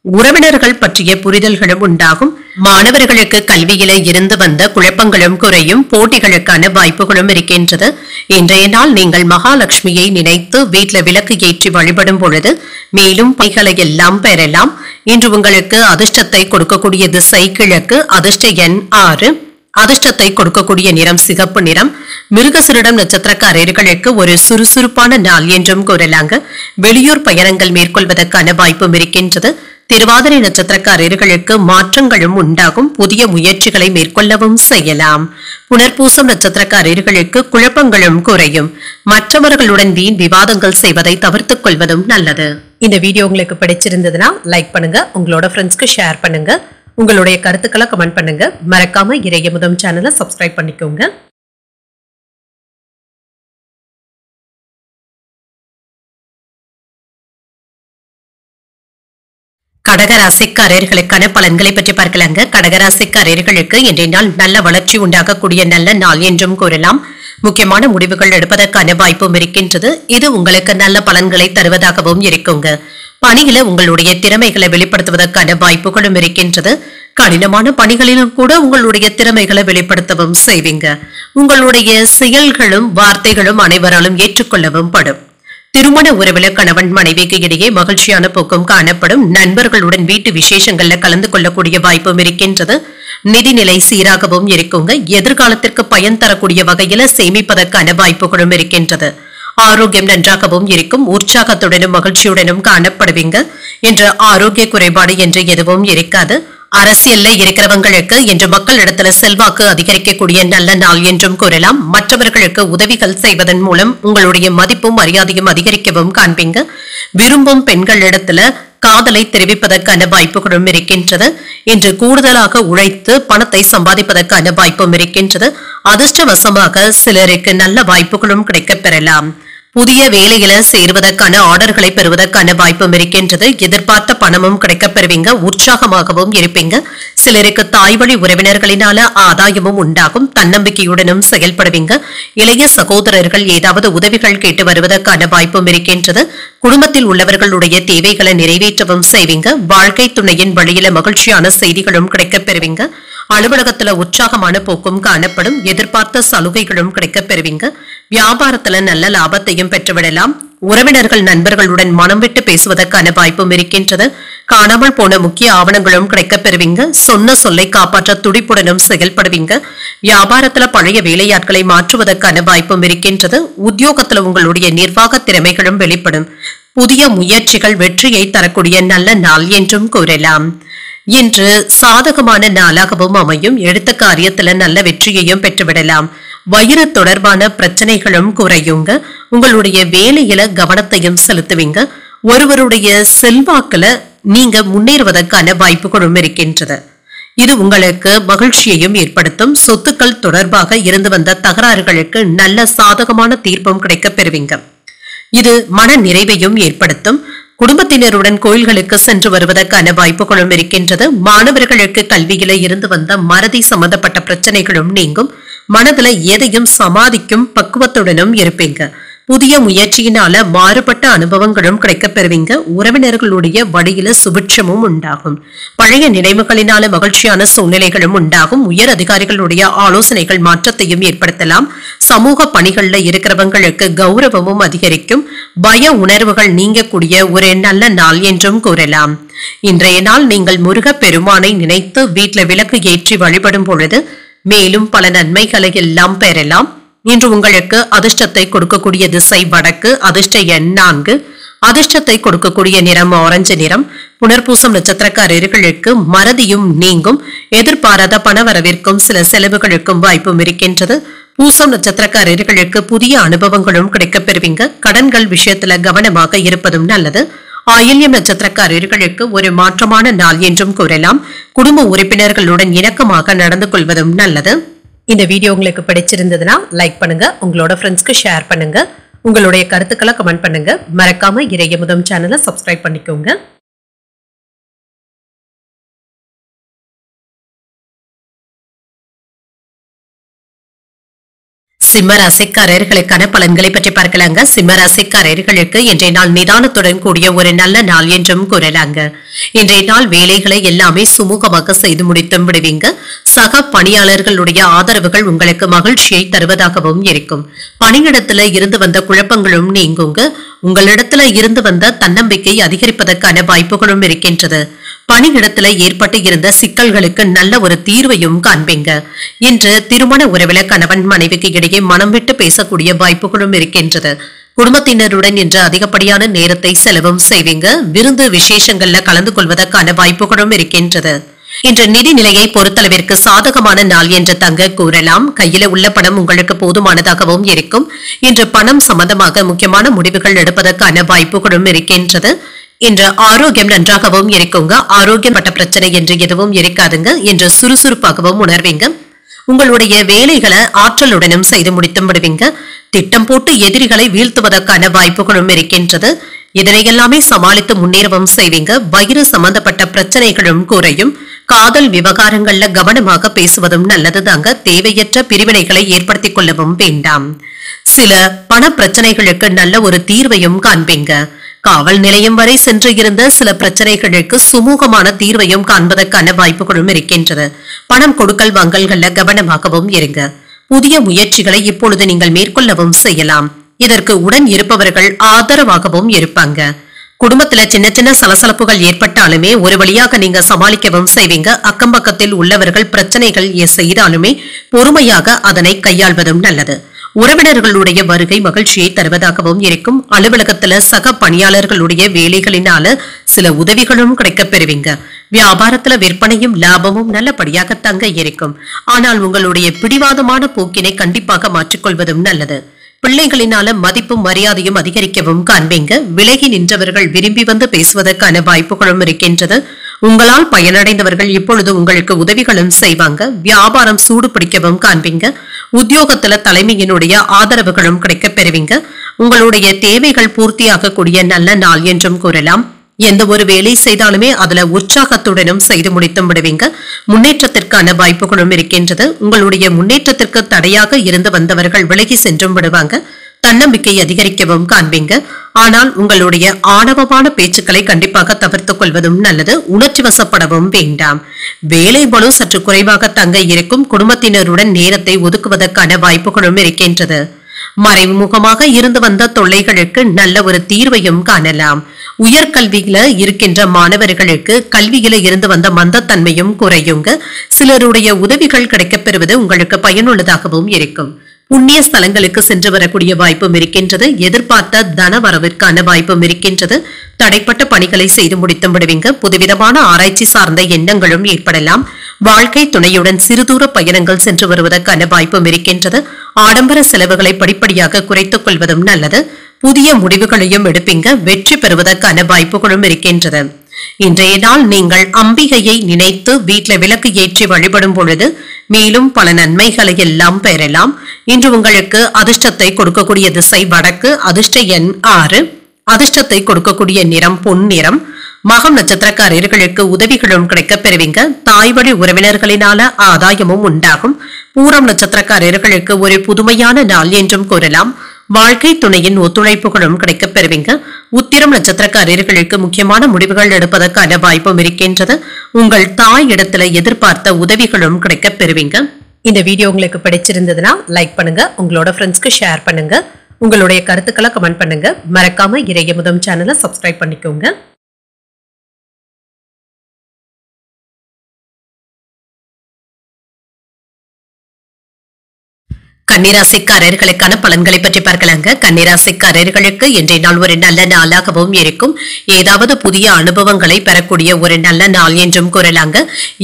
உறவினர்கள் பற்றிய புரிதல்களும் உண்டாகும். மாணவர்களுக்கு கல்வியில இருந்து வந்த குழப்பங்களும் குறையும். போட்டிகளுக்கான வாய்ப்புகளும் இருக்கின்றது. இன்றைய நாள் நீங்கள் மகாலட்சுமியை நினைத்து வீட்டுல விளக்கு ஏற்றி வழிபடும் பொழுது மேலும் பைகளை எல்லாம் பெறலாம். இன்று உங்களுக்கு அதிர்ஷ்டத்தை கொடுக்கக்கூடிய திசை கிழக்கு. அதிர்ஷ்ட எண் 6. அதிர்ஷ்டத்தை கொடுக்கக்கூடிய நிறம் சிகப்பு நிறம். மிருகசீரிடம் நட்சத்திரக்காரர்களுக்கு ஒரு சுறுசுறுப்பான நாள் என்றும் கூறலாங்க. வெளியூர் பயணங்கள் மேற்கொள்வதற்கான வாய்ப்பும் இருக்கின்றது. திருவாதிரை நட்சத்திரக்காரர்களுக்கு மாற்றங்களும் உண்டாகும். புதிய முயற்சிகளை மேற்கொள்ளவும் செய்யலாம். புனர்பூசம் நட்சத்திரக்காரர்களுக்கு குழப்பங்களும் குறையும். மற்றவர்களுடன் வீண் விவாதங்கள் செய்வதை தவிர்த்துக் கொள்வதும் நல்லது. இந்த வீடியோ உங்களுக்கு பிடிச்சிருந்ததுன்னா லைக் பண்ணுங்க, உங்களோட ஃப்ரெண்ட்ஸ்க்கு ஷேர் பண்ணுங்க, உங்களுடைய கருத்துக்களை கமெண்ட் பண்ணுங்க. மறக்காம இறையமுதம் சேனலை சப்ஸ்கிரைப் பண்ணிக்கோங்க. கடகராசிக்காரர்களுக்கான பலன்களை பற்றி பார்க்கலாங்க. கடகராசிக்காரர்களுக்கு இன்றைய நாள் நல்ல வளர்ச்சி உண்டாகக்கூடிய நல்ல நாள் என்றும் கூறலாம். முக்கியமான முடிவுகள் எடுப்பதற்கான வாய்ப்பும் இருக்கின்றது. இது உங்களுக்கு நல்ல பலன்களை தருவதாகவும் இருக்குங்க. பணியில உங்களுடைய திறமைகளை வெளிப்படுத்துவதற்கான வாய்ப்புகளும் இருக்கின்றது. கடினமான பணிகளிலும் கூட உங்களுடைய திறமைகளை வெளிப்படுத்தவும் செய்வீங்க. உங்களுடைய செயல்களும் வார்த்தைகளும் அனைவராலும் ஏற்றுக்கொள்ளவும் படும். திருமண உறவில கணவன் மனைவிக்கு இடையே மகிழ்ச்சியான போக்கும் காணப்படும். நண்பர்களுடன் வீட்டு விசேஷங்கள்ல கலந்து கொள்ளக்கூடிய வாய்ப்பும் இருக்கின்றது. நிதிநிலை சீராகவும் இருக்குங்க. எதிர்காலத்திற்கு பயன் தரக்கூடிய வகையில சேமிப்பதற்கான வாய்ப்புகளும் இருக்கின்றது. ஆரோக்கியம் நன்றாகவும் இருக்கும். உற்சாகத்துடனும் மகிழ்ச்சியுடனும் காணப்படுவீங்க. என்ற ஆரோக்கிய குறைபாடு என்று எதுவும் இருக்காது. அரசியல்ல இருக்கிறவங்களுக்கு இன்று மக்களிடத்துல செல்வாக்கு அதிகரிக்கக்கூடிய நல்ல நாள் என்றும் கூறலாம். மற்றவர்களுக்கு உதவிகள் செய்வதன் மூலம் உங்களுடைய மதிப்பும் மரியாதையும் அதிகரிக்கவும் காண்பீங்க. விரும்பும் பெண்களிடத்துல காதலை தெரிவிப்பதற்கான வாய்ப்புகளும் இருக்கின்றது. இன்று கூடுதலாக உழைத்து பணத்தை சம்பாதிப்பதற்கான வாய்ப்பும் இருக்கின்றது. அதிர்ஷ்டவசமாக சிலருக்கு நல்ல வாய்ப்புகளும் கிடைக்கப் பெறலாம். புதிய வேலையில சேருவதற்கான ஆர்டர்களை பெறுவதற்கான வாய்ப்பும் இருக்கின்றது. எதிர்பார்த்த பணமும் கிடைக்கப் பெறுவீங்க. உற்சாகமாகவும் இருப்பீங்க. சிலருக்கு தாய்வழி உறவினர்களினால ஆதாயமும் உண்டாகும். தன்னம்பிக்கையுடனும் செயல்படுவீங்க. இளைய சகோதரர்கள் ஏதாவது உதவிகள் கேட்டு வருவதற்கான வாய்ப்பும் இருக்கின்றது. குடும்பத்தில் உள்ளவர்களுடைய தேவைகளை நிறைவேற்றவும் செய்வீங்க. வாழ்க்கை துணையின் வழியில மகிழ்ச்சியான செய்திகளும் கிடைக்கப் பெறுவீங்க. அலுவலகத்துல உற்சாகமான போக்கும் காணப்படும். எதிர்பார்த்த சலுகைகளும் கிடைக்கப் பெறுவீங்க. வியாபாரத்துல நல்ல லாபத்தையும் பெற்றுவிடலாம். உறவினர்கள் நண்பர்களுடன் மனம் விட்டு பேசுவதற்கான வாய்ப்பும் இருக்கின்றது. காணாமல் போன முக்கிய ஆவணங்களும் கிடைக்கப் பெறுவீங்க. சொன்ன சொல்லை காப்பாற்ற துடிப்புடனும் செயல்படுவீங்க. வியாபாரத்துல பழைய வேலையாட்களை மாற்றுவதற்கான வாய்ப்பும் இருக்கின்றது. உத்தியோகத்துல உங்களுடைய நிர்வாக திறமைகளும் வெளிப்படும். புதிய முயற்சிகள் வெற்றியை தரக்கூடிய நல்ல நாள் என்றும் கூறலாம். இன்று சாதகமான நாளாகவும் அமையும். எடுத்த காரியத்துல நல்ல வெற்றியையும் பெற்றுவிடலாம். வயிறு தொடர்பான பிரச்சனைகளும் குறையுங்க. உங்களுடைய வேலையில கவனத்தையும் செலுத்துவீங்க. ஒருவருடைய செல்வாக்குல நீங்க முன்னேறுவதற்கான வாய்ப்புகளும் இருக்கின்றது. இது உங்களுக்கு மகிழ்ச்சியையும் ஏற்படுத்தும். சொத்துக்கள் தொடர்பாக இருந்து வந்த தகராறுகளுக்கு நல்ல சாதகமான தீர்ப்பும் கிடைக்கப் பெறுவீங்க. இது மன நிறைவையும் ஏற்படுத்தும். குடும்பத்தினருடன் கோயில்களுக்கு சென்று வருவதற்கான வாய்ப்புகளும் இருக்கின்றது. மாணவர்களுக்கு கல்வியில இருந்து வந்த மறதி சம்பந்தப்பட்ட பிரச்சனைகளும் நீங்கும். மனதுல எதையும் சமாளிக்கும் பக்குவத்துடனும் இருப்பீங்க. புதிய முயற்சியினால மாறுபட்ட அனுபவங்களும் கிடைக்கப் பெறுவீங்க. உறவினர்களுடைய வழியில சுபிட்சமும் உண்டாகும். பழைய நினைவுகளினால மகிழ்ச்சியான சூழ்நிலைகளும் உண்டாகும். உயர் அதிகாரிகளுடைய ஆலோசனைகள் மாற்றத்தையும் ஏற்படுத்தலாம். சமூக பணிகள்ல இருக்கிறவங்களுக்கு கௌரவமும் அதிகரிக்கும். பய உணர்வுகள் நீங்கக்கூடிய ஒரு நல்ல நாள் என்றும் கூறலாம். இன்றைய நாள் நீங்கள் முருக பெருமானை நினைத்து வீட்டுல விளக்கு ஏற்றி வழிபடும் பொழுது மேலும் பல நன்மைகளை எல்லாம் பெறலாம். இன்று உங்களுக்கு அதிர்ஷ்டத்தை கொடுக்கக்கூடிய திசை வடக்கு. அதிர்ஷ்ட எண் 4. அதிர்ஷ்டத்தை கொடுக்கக்கூடிய நிறம் ஆரஞ்சு நிறம். புனர்பூசம் நட்சத்திரக்காரர்களுக்கு மறதியும் நீங்கும். எதிர்பாராத பணவரவிற்கும் சில செலவுகளுக்கும் வாய்ப்பும் இருக்கின்றது. பூசம் நட்சத்திரக்காரர்களுக்கு புதிய அனுபவங்களும் கிடைக்கப் பெறுவீங்க. கடன்கள் விஷயத்துல கவனமாக இருப்பதும் நல்லது. ஆயில்யம் நட்சத்திரக்காரர்களுக்கு ஒரு மாற்றமான நாள் என்றும் கூறலாம். குடும்ப உறுப்பினர்களுடன் இணக்கமாக நடந்து கொள்வதும் நல்லது. இந்த வீடியோ உங்களுக்கு பிடிச்சிருந்ததுன்னா லைக் பண்ணுங்க. உங்களோட ஃப்ரெண்ட்ஸ்க்கு ஷேர் பண்ணுங்க. உங்களுடைய கருத்துக்களை கமெண்ட் பண்ணுங்க. மறக்காம இறையமுதம் சேனலை சப்ஸ்கிரைப் பண்ணிக்கோங்க. சிம்ம ராசிக்காரர்களுக்கான பலன்களை பற்றி பார்க்கலாங்க. சிம்ம ராசிக்காரர்களுக்கு இன்றைய நாள் நிதானத்துடன் கூடிய ஒரு நல்ல நாள் என்றும் கூறலாங்க. இன்றைய நாள் வேலைகளை எல்லாமே சுமூகமாக செய்து முடித்தும் விடுவீங்க. சக பணியாளர்களுடைய ஆதரவுகள் உங்களுக்கு மகிழ்ச்சியை தருவதாகவும் இருக்கும். பணியிடத்துல இருந்து வந்த குழப்பங்களும் நீங்குங்க. உங்களிடத்துல இருந்து வந்த தன்னம்பிக்கை அதிகரிப்பதற்கான வாய்ப்புகளும் இருக்கின்றது. பணியிடத்துல ஏற்பட்டு இருந்த சிக்கல்களுக்கு நல்ல ஒரு தீர்வையும் காண்பீங்க. இன்று திருமண உறவில கணவன் மனைவிக்கு இடையே மனம் விட்டு பேசக்கூடிய வாய்ப்புகளும் இருக்கின்றது. குடும்பத்தினருடன் இன்று அதிகப்படியான நேரத்தை செலவும் செய்வீங்க. விருந்து விசேஷங்கள்ல கலந்து கொள்வதற்கான வாய்ப்புகளும் இருக்கின்றது. இன்று நிதி நிலையை பொறுத்தளவிற்கு சாதகமான நாள் என்று தங்க கூறலாம். கையில உள்ள பணம் உங்களுக்கு போதுமானதாகவும் இருக்கும். இன்று பணம் சம்பந்தமாக முக்கியமான முடிவுகள் எடுப்பதற்கான வாய்ப்புகளும் இருக்கின்றது. இன்று ஆரோக்கியம் நன்றாகவும் இருக்குங்க. ஆரோக்கியப்பட்ட பிரச்சனை என்று எதுவும் இருக்காதுங்க. இன்று சுறுசுறுப்பாகவும் உணர்வீங்க. உங்களுடைய வேலைகளை ஆற்றலுடனும் செய்து முடித்தும் விடுவீங்க. திட்டம் போட்டு எதிரிகளை வீழ்த்துவதற்கான வாய்ப்புகளும் இருக்கின்றது. இதனையெல்லாமே சமாளித்து முன்னேறவும் செய்வீங்க. வயிறு சம்பந்தப்பட்ட பிரச்சனைகளும் குறையும். காதல் விவகாரங்கள்ல கவனமாக பேசுவதும் நல்லதுதாங்க. தேவையற்ற பிரிவினைகளை ஏற்படுத்திக் கொள்ளவும் வேண்டாம். சில பண பிரச்சனைகளுக்கு நல்ல ஒரு தீர்வையும் காண்பீங்க. காவல் நிலையம் வரை சென்று இருந்த சில பிரச்சனைகளுக்கு சுமூகமான தீர்வையும் காண்பதற்கான வாய்ப்புகளும் இருக்கின்றது. பணம் கொடுக்கல் வாங்கல்கள்ல கவனமாகவும் இருங்க. புதிய முயற்சிகளை இப்பொழுது நீங்கள் மேற்கொள்ளவும் செய்யலாம். இதற்கு உடன் இருப்பவர்கள் ஆதரவாகவும் இருப்பாங்க. குடும்பத்துல சின்ன சின்ன சலசலப்புகள் ஏற்பட்டாலுமே ஒரு வழியாக நீங்க சமாளிக்கவும் செய்வீங்க. அக்கம் பக்கத்தில் உள்ளவர்கள் பிரச்சனைகள் செய்தாலுமே பொறுமையாக அதனை கையாள்வதும் நல்லது. உறவினர்களுடைய வருகை மகிழ்ச்சியை தருவதாகவும் இருக்கும். அலுவலகத்துல சக பணியாளர்களுடைய வேலைகளினால சில உதவிகளும் கிடைக்கப் பெறுவீங்க. வியாபாரத்துல விற்பனையும் லாபமும் நல்லபடியாக தங்க இருக்கும். ஆனால் உங்களுடைய பிடிவாதமான போக்கினை கண்டிப்பாக மாற்றிக்கொள்வதும் நல்லது. பிள்ளைகளினால மதிப்பும் மரியாதையும் அதிகரிக்கவும் காண்பீங்க. விலகி நின்றவர்கள் விரும்பி வந்து பேசுவதற்கான வாய்ப்புகளும் இருக்கின்றது. உங்களால் பயனடைந்தவர்கள் இப்பொழுது உங்களுக்கு உதவிகளும் செய்வாங்க. வியாபாரம் சூடு பிடிக்கவும் காண்பீங்க. உத்தியோகத்துல தலைமையினுடைய ஆதரவுகளும் கிடைக்கப் பெறுவீங்க. உங்களுடைய தேவைகள் பூர்த்தியாகக்கூடிய நல்ல நாள் என்றும் கூறலாம். எந்த ஒரு வேலை செய்தாலுமே அதுல உற்சாகத்துடனும் செய்து முடித்தும் விடுவீங்க. முன்னேற்றத்திற்கான வாய்ப்புகளும் இருக்கின்றது. உங்களுடைய முன்னேற்றத்திற்கு தடையாக இருந்து வந்தவர்கள் விலகி சென்றும் விடுவாங்க. தன்னம்பிக்கை அதிகரிக்கவும் காண்பீங்க. ஆனால் உங்களுடைய ஆணவமான பேச்சுக்களை கண்டிப்பாக தவிர்த்துக் கொள்வதும் நல்லது. உணர்ச்சி வசப்படவும் வேண்டாம். வேலை பளு சற்று குறைவாக தங்க இருக்கும். குடும்பத்தினருடன் நேரத்தை ஒதுக்குவதற்கான வாய்ப்புகளும் இருக்கின்றது. மறைமுகமாக இருந்து வந்த தொல்லைகளுக்கு நல்ல ஒரு தீர்வையும் காணலாம். உயர்கல்வியில இருக்கின்ற மாணவர்களுக்கு கல்வியில இருந்து வந்த மந்தத்தன்மையும் குறையுங்க. சிலருடைய உதவிகள் கிடைக்கப் பெறுவது உங்களுக்கு பயனுள்ளதாகவும் இருக்கும். புண்ணிய ஸ்தலங்களுக்கு சென்று வரக்கூடிய வாய்ப்பும் இருக்கின்றது. எதிர்பார்த்த தன வரவிற்கான வாய்ப்பும் இருக்கின்றது. தடைப்பட்ட பணிகளை செய்து முடித்தும் விடுவீங்க. புதுவிதமான ஆராய்ச்சி சார்ந்த எண்ணங்களும் ஏற்படலாம். வாழ்க்கை துணையுடன் சிறுதூர பயணங்கள் சென்று வருவதற்கான வாய்ப்பும் இருக்கின்றது. ஆடம்பர செலவுகளை படிப்படியாக குறைத்துக் கொள்வதும் நல்லது. புதிய முடிவுகளையும் எடுப்பீங்க. வெற்றி பெறுவதற்கான வாய்ப்புகளும் இருக்கின்றது. இன்றைய நாள் நீங்கள் அம்பிகையை நினைத்து வீட்டில் விளக்கு ஏற்றி வழிபடும் பொழுது மேலும் பல நன்மைகளை எல்லாம் பெறலாம். இன்று உங்களுக்கு அதிர்ஷ்டத்தை கொடுக்கக்கூடிய திசை வடக்கு. அதிர்ஷ்ட எண் 6. அதிர்ஷ்டத்தை கொடுக்கக்கூடிய நிறம் பொன் நிறம். மகம் நட்சத்திரக்காரர்களுக்கு உதவிகளும் கிடைக்கப் பெறுவீங்க. தாய் வழி உறவினர்களினால ஆதாயமும் உண்டாகும். பூரம் நட்சத்திரக்காரர்களுக்கு ஒரு புதுமையான நாள் என்றும் கூறலாம். வாழ்க்கை துணையின் ஒத்துழைப்புகளும் கிடைக்கப் பெறுவீங்க. உத்திரம் நட்சத்திரக்காரர்களுக்கு முக்கியமான முடிவுகள் எடுப்பதற்கான வாய்ப்பும் இருக்கின்றது. உங்கள் தாய் இடத்துல எதிர்பார்த்த உதவிகளும் கிடைக்கப் பெறுவீங்க. இந்த வீடியோ உங்களுக்கு பிடிச்சிருந்ததுன்னா லைக் பண்ணுங்க. உங்களோட ஃப்ரெண்ட்ஸ்க்கு ஷேர் பண்ணுங்க. உங்களுடைய கருத்துக்களை கமெண்ட் பண்ணுங்க. மறக்காம இறையமுதம் சேனலை சப்ஸ்கிரைப் பண்ணிக்கோங்க. கன்னிராசிக்காரர்களுக்கான பலன்களை பற்றி பார்க்கலாங்க. கன்னிராசிக்காரர்களுக்கு இன்றைய நாள் ஒரு நல்ல நாளாகவும் இருக்கும். ஏதாவது புதிய அனுபவங்களை பெறக்கூடிய ஒரு நல்ல நாள் என்றும் கூறலாங்க.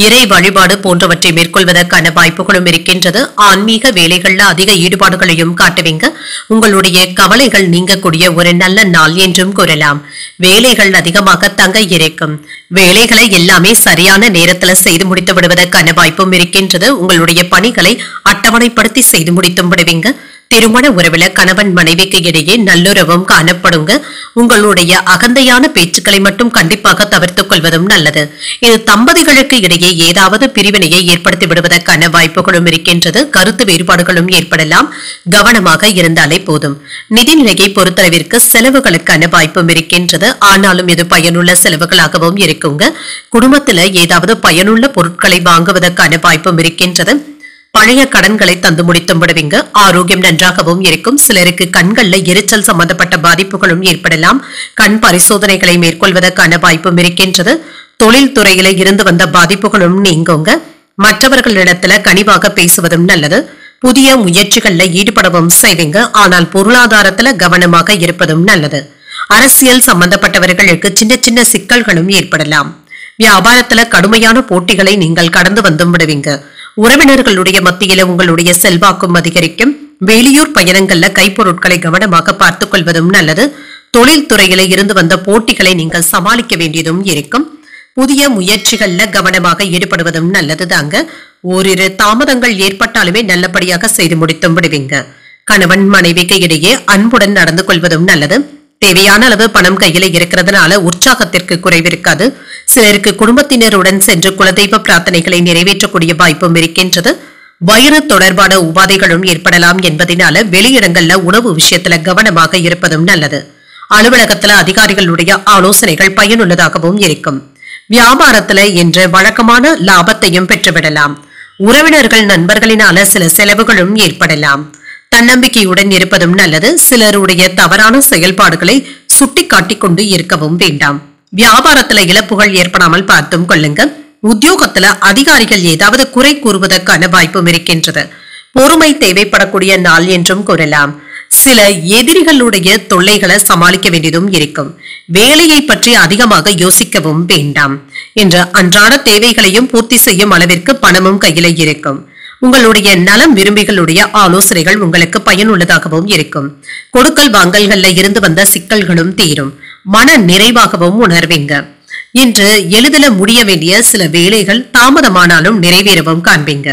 இறை வழிபாடு போன்றவற்றை மேற்கொள்வதற்கான வாய்ப்புகளும் இருக்கின்றது. ஆன்மீக வேலைகள்ல அதிக ஈடுபாடுகளையும் காட்டுவீங்க. உங்களுடைய கவலைகள் நீங்கக்கூடிய ஒரு நல்ல நாள் என்றும் கூறலாம். வேலைகள் அதிகமாக தங்க இருக்கும். வேலைகளை எல்லாமே சரியான நேரத்துல செய்து முடித்து விடுவதற்கான வாய்ப்பும் இருக்கின்றது. உங்களுடைய பணிகளை அட்டவணைப்படுத்தி செய்து முடித்தும் விடுவீங்க. திருமண உறவுல கணவன் மனைவிக்கு இடையே நல்லுறவும் காணப்படுங்க. உங்களுடைய அகந்தையான பேச்சுக்களை மட்டும் கண்டிப்பாக தவிர்த்துக் கொள்வதும் நல்லது. இது தம்பதிகளுக்கு இடையே ஏதாவது பிரிவினையை ஏற்படுத்தி விடுவதற்கான வாய்ப்புகளும் இருக்கின்றது. கருத்து வேறுபாடுகளும் ஏற்படலாம். கவனமாக இருந்தாலே போதும். நிதிநிலையை பொறுத்தளவிற்கு செலவுகளுக்கான வாய்ப்பும் இருக்கின்றது. ஆனாலும் இது பயனுள்ள செலவுகளாகவும் இருக்குங்க. குடும்பத்துல ஏதாவது பயனுள்ள பொருட்களை வாங்குவதற்கான வாய்ப்பும் இருக்கின்றது. பழைய கடன்களை தந்து முடித்தும் விடுவீங்க. ஆரோக்கியம் நன்றாகவும் இருக்கும். சிலருக்கு கண்கள்ல எரிச்சல் சம்பந்தப்பட்ட பாதிப்புகளும் ஏற்படலாம். கண் பரிசோதனைகளை மேற்கொள்வதற்கான வாய்ப்பும் இருக்கின்றது. தொழில் துறையில இருந்து வந்த பாதிப்புகளும் நீங்குங்க. மற்றவர்களிடத்துல கனிவாக பேசுவதும் நல்லது. புதிய முயற்சிகள்ல ஈடுபடவும் செய்வீங்க. ஆனால் பொருளாதாரத்துல கவனமாக இருப்பதும் நல்லது. அரசியல் சம்பந்தப்பட்டவர்களுக்கு சின்ன சின்ன சிக்கல்களும் ஏற்படலாம். வியாபாரத்துல கடுமையான போட்டிகளை நீங்கள் கடந்து வந்தும் விடுவீங்க. உறவினர்களுடைய மத்தியில உங்களுடைய செல்வாக்கும் அதிகரிக்கும். வெளியூர் பயணங்கள்ல கைப்பொருட்களை கவனமாக பார்த்துக் கொள்வதும் நல்லது. தொழில் துறையில இருந்து வந்த போட்டிகளை நீங்கள் சமாளிக்க வேண்டியதும் இருக்கும். புதிய முயற்சிகள்ல கவனமாக ஈடுபடுவதும் நல்லது தாங்க. ஓரிரு தாமதங்கள் ஏற்பட்டாலுமே நல்லபடியாக செய்து முடித்தும் விடுவீங்க. கணவன் மனைவிக்கு இடையே அன்புடன் நடந்து கொள்வதும் நல்லது. தேவையான அளவு பணம் கையில இருக்கிறதுனால உற்சாகத்திற்கு குறைவிருக்காது. சிலருக்கு குடும்பத்தினருடன் சென்று குலதெய்வ பிரார்த்தனைகளை நிறைவேற்றக்கூடிய வாய்ப்பும் இருக்கின்றது. வயிறு தொடர்பான உபாதைகளும் ஏற்படலாம் என்பதனால வெளியிடங்கள்ல உணவு விஷயத்துல கவனமாக இருப்பதும் நல்லது. அலுவலகத்துல அதிகாரிகளுடைய ஆலோசனைகள் பயனுள்ளதாகவும் இருக்கும். வியாபாரத்துல என்ற வழக்கமான லாபத்தையும் பெற்றுவிடலாம். உறவினர்கள் நண்பர்களினால சில செலவுகளும் ஏற்படலாம். தன்னம்பிக்கையுடன் இருப்பதும் நல்லது. சிலருடைய தவறான செயல்பாடுகளை சுட்டி காட்டிக் கொண்டு இருக்கவும் வேண்டாம். வியாபாரத்துல இழப்புகள் ஏற்படாமல் பார்த்தும் கொள்ளுங்க. உத்தியோகத்துல அதிகாரிகள் ஏதாவது குறை கூறுவதற்கான வாய்ப்பும் இருக்கின்றது. பொறுமை தேவைப்படக்கூடிய நாள் என்றும் கூறலாம். சில எதிரிகளுடைய தொல்லைகளை சமாளிக்க வேண்டியதும் இருக்கும். வேலையை பற்றி அதிகமாக யோசிக்கவும் வேண்டாம். என்ற அன்றாட தேவைகளையும் பூர்த்தி செய்யும் அளவிற்கு பணமும் கையில இருக்கும். உங்களுடைய நலம் விரும்பிகளுடைய ஆலோசனைகள் உங்களுக்கு பயனுள்ளதாகவும் இருக்கும். கொடுக்கல் வாங்கல்கள்ல இருந்து வந்த சிக்கல்களும் தீரும். மன நிறைவாகவும் உணர்வீங்க. இன்று எளிதில முடிய வேண்டிய சில வேலைகள் தாமதமானாலும் நிறைவேறவும் காண்பீங்க.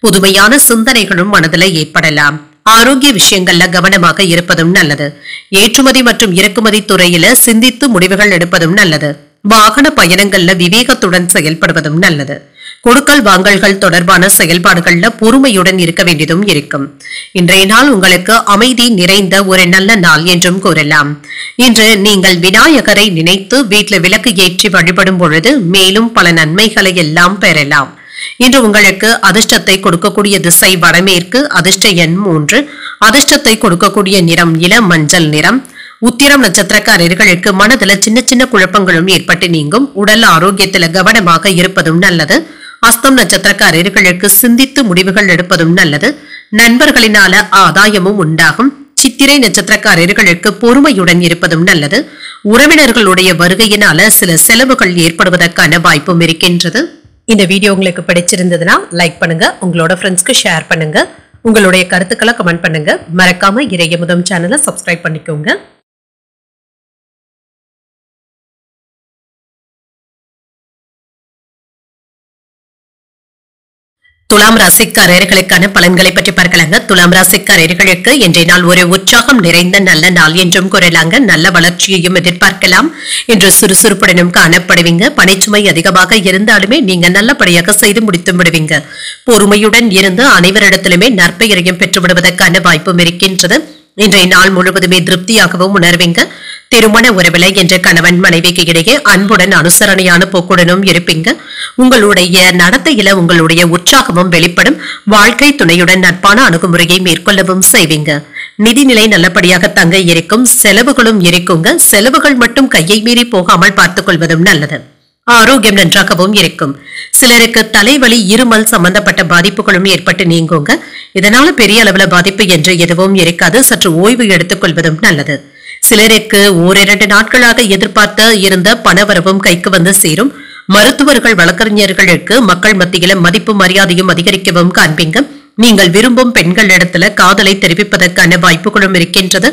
புதுமையான சிந்தனைகளும் மனதில் ஏற்படலாம். ஆரோக்கிய விஷயங்கள்ல கவனமாக இருப்பதும் நல்லது. ஏற்றுமதி மற்றும் இறக்குமதி துறையில சிந்தித்து முடிவுகள் எடுப்பதும் நல்லது. வாகன பயணங்கள்ல விவேகத்துடன் செயல்படுவதும் நல்லது. கொடுக்கல் வாங்கல்கள் தொடர்பான செயல்பாடுகள்ல பொறுமையுடன் இருக்க வேண்டியதும் இருக்கும். இன்றைய நாள் உங்களுக்கு அமைதி நிறைந்த ஒரு நல்ல நாள் என்றும் கூறலாம். இன்று நீங்கள் விநாயகரை நினைத்து வீட்டில் விளக்கு ஏற்றி வழிபடும் பொழுது மேலும் பல நன்மைகளை எல்லாம் பெறலாம். இன்று உங்களுக்கு அதிர்ஷ்டத்தை கொடுக்கக்கூடிய திசை வடமேற்கு. அதிர்ஷ்ட எண் 3. அதிர்ஷ்டத்தை கொடுக்கக்கூடிய நிறம் இளம் மஞ்சள் நிறம். உத்திரம் நட்சத்திரக்காரர்களுக்கு மனதில் சின்ன சின்ன குழப்பங்களும் ஏற்பட்டு நீங்கும். உடல் ஆரோக்கியத்துல கவனமாக இருப்பதும் நல்லது. அஸ்தம் நட்சத்திரக்காரர்களுக்கு சிந்தித்து முடிவுகள் எடுப்பதும் நல்லது. நண்பர்களினால ஆதாயமும் உண்டாகும். சித்திரை நட்சத்திரக்காரர்களுக்கு பொறுமையுடன் இருப்பதும் நல்லது. உறவினர்களுடைய வருகையினால சில செலவுகள் ஏற்படுவதற்கான வாய்ப்பும் இருக்கின்றது. இந்த வீடியோ உங்களுக்கு பிடிச்சிருந்ததுன்னா லைக் பண்ணுங்க, உங்களோட ஃப்ரெண்ட்ஸ்க்கு ஷேர் பண்ணுங்க, உங்களுடைய கருத்துக்களை கமெண்ட் பண்ணுங்க. மறக்காம இறையமுதம் சேனலை சப்ஸ்கிரைப் பண்ணிக்கோங்க. துலாம் ராசிக்காரர்களுக்கான பலன்களை பற்றி பார்க்கலாங்க. துலாம் ராசிக்காரர்களுக்கு இன்றைய நாள் ஒரு உற்சாகம் நிறைந்த நல்ல நாள் என்றும் கூறலாங்க. நல்ல வளர்ச்சியையும் எதிர்பார்க்கலாம். இன்று சுறுசுறுப்புடனும் காணப்படுவீங்க. பணிச்சுமை அதிகமாக இருந்தாலுமே நீங்க நல்லபடியாக செய்து முடித்து விடுவீங்க. பொறுமையுடன் இருந்து அனைவரிடத்திலுமே நற்பெயரையும் பெற்றுவிடுவதற்கான வாய்ப்பும் இருக்கின்றது. இன்றைய நாள் முழுவதுமே திருப்தியாகவும் உணர்வீங்க. திருமண உறவில என்ற கணவன் மனைவிக்கு இடையே அன்புடன் அனுசரணையான போக்குடனும் இருப்பீங்க. உங்களுடைய நடத்தையில உங்களுடைய உற்சாகமும் வெளிப்படும். வாழ்க்கை துணையுடன் நட்பான அணுகுமுறையை மேற்கொள்ளவும் செய்வீங்க. நிதிநிலை நல்லபடியாக தங்க இருக்கும். செலவுகளும் இருக்குங்க. செலவுகள் மட்டும் கையை மீறி போகாமல் பார்த்துக் கொள்வதும் நல்லது. ஆரோக்கியம் நன்றாகவும் இருக்கும். சிலருக்கு தலைவலி இருமல் சம்பந்தப்பட்ட பாதிப்புகளும் ஏற்பட்டு நீங்குங்க. இதனால பெரிய அளவுல பாதிப்பு என்று எதுவும் இருக்காது. சற்று ஓய்வு எடுத்துக் கொள்வதும் நல்லது. சிலருக்கு ஓரிரண்டு நாட்களாக எதிர்பார்த்த இருந்த பணவரவும் கைக்கு வந்து சேரும். மருத்துவர்கள் வழக்கறிஞர்களுக்கு மக்கள் மத்தியில மதிப்பு மரியாதையும் அதிகரிக்கவும் காண்பீங்க. நீங்கள் விரும்பும் பெண்களிடத்துல காதலை தெரிவிப்பதற்கான வாய்ப்புகளும் இருக்கின்றது.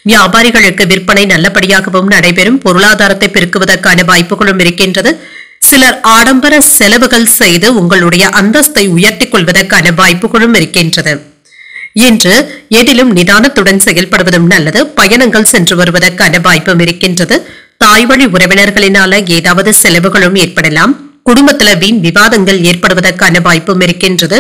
வியாபாரிகளுக்கு விற்பனை நல்லபடியாகவும் நடைபெறும். பொருளாதாரத்தை பெருக்குவதற்கான வாய்ப்புகளும் இருக்கின்றது. சிலர் ஆடம்பர செலவுகள் செய்து உங்களுடைய அந்தஸ்தை உயர்த்திக் கொள்வதற்கான வாய்ப்புகளும் இருக்கின்றது. இன்று எதிலும் நிதானத்துடன் செயல்படுவதும் நல்லது. பயணங்கள் சென்று வருவதற்கான வாய்ப்பும் இருக்கின்றது. தாய்வழி உறவினர்களினால ஏதாவது செலவுகளும் ஏற்படலாம். குடும்பத்துல வீண் விவாதங்கள் ஏற்படுவதற்கான வாய்ப்பும் இருக்கின்றது.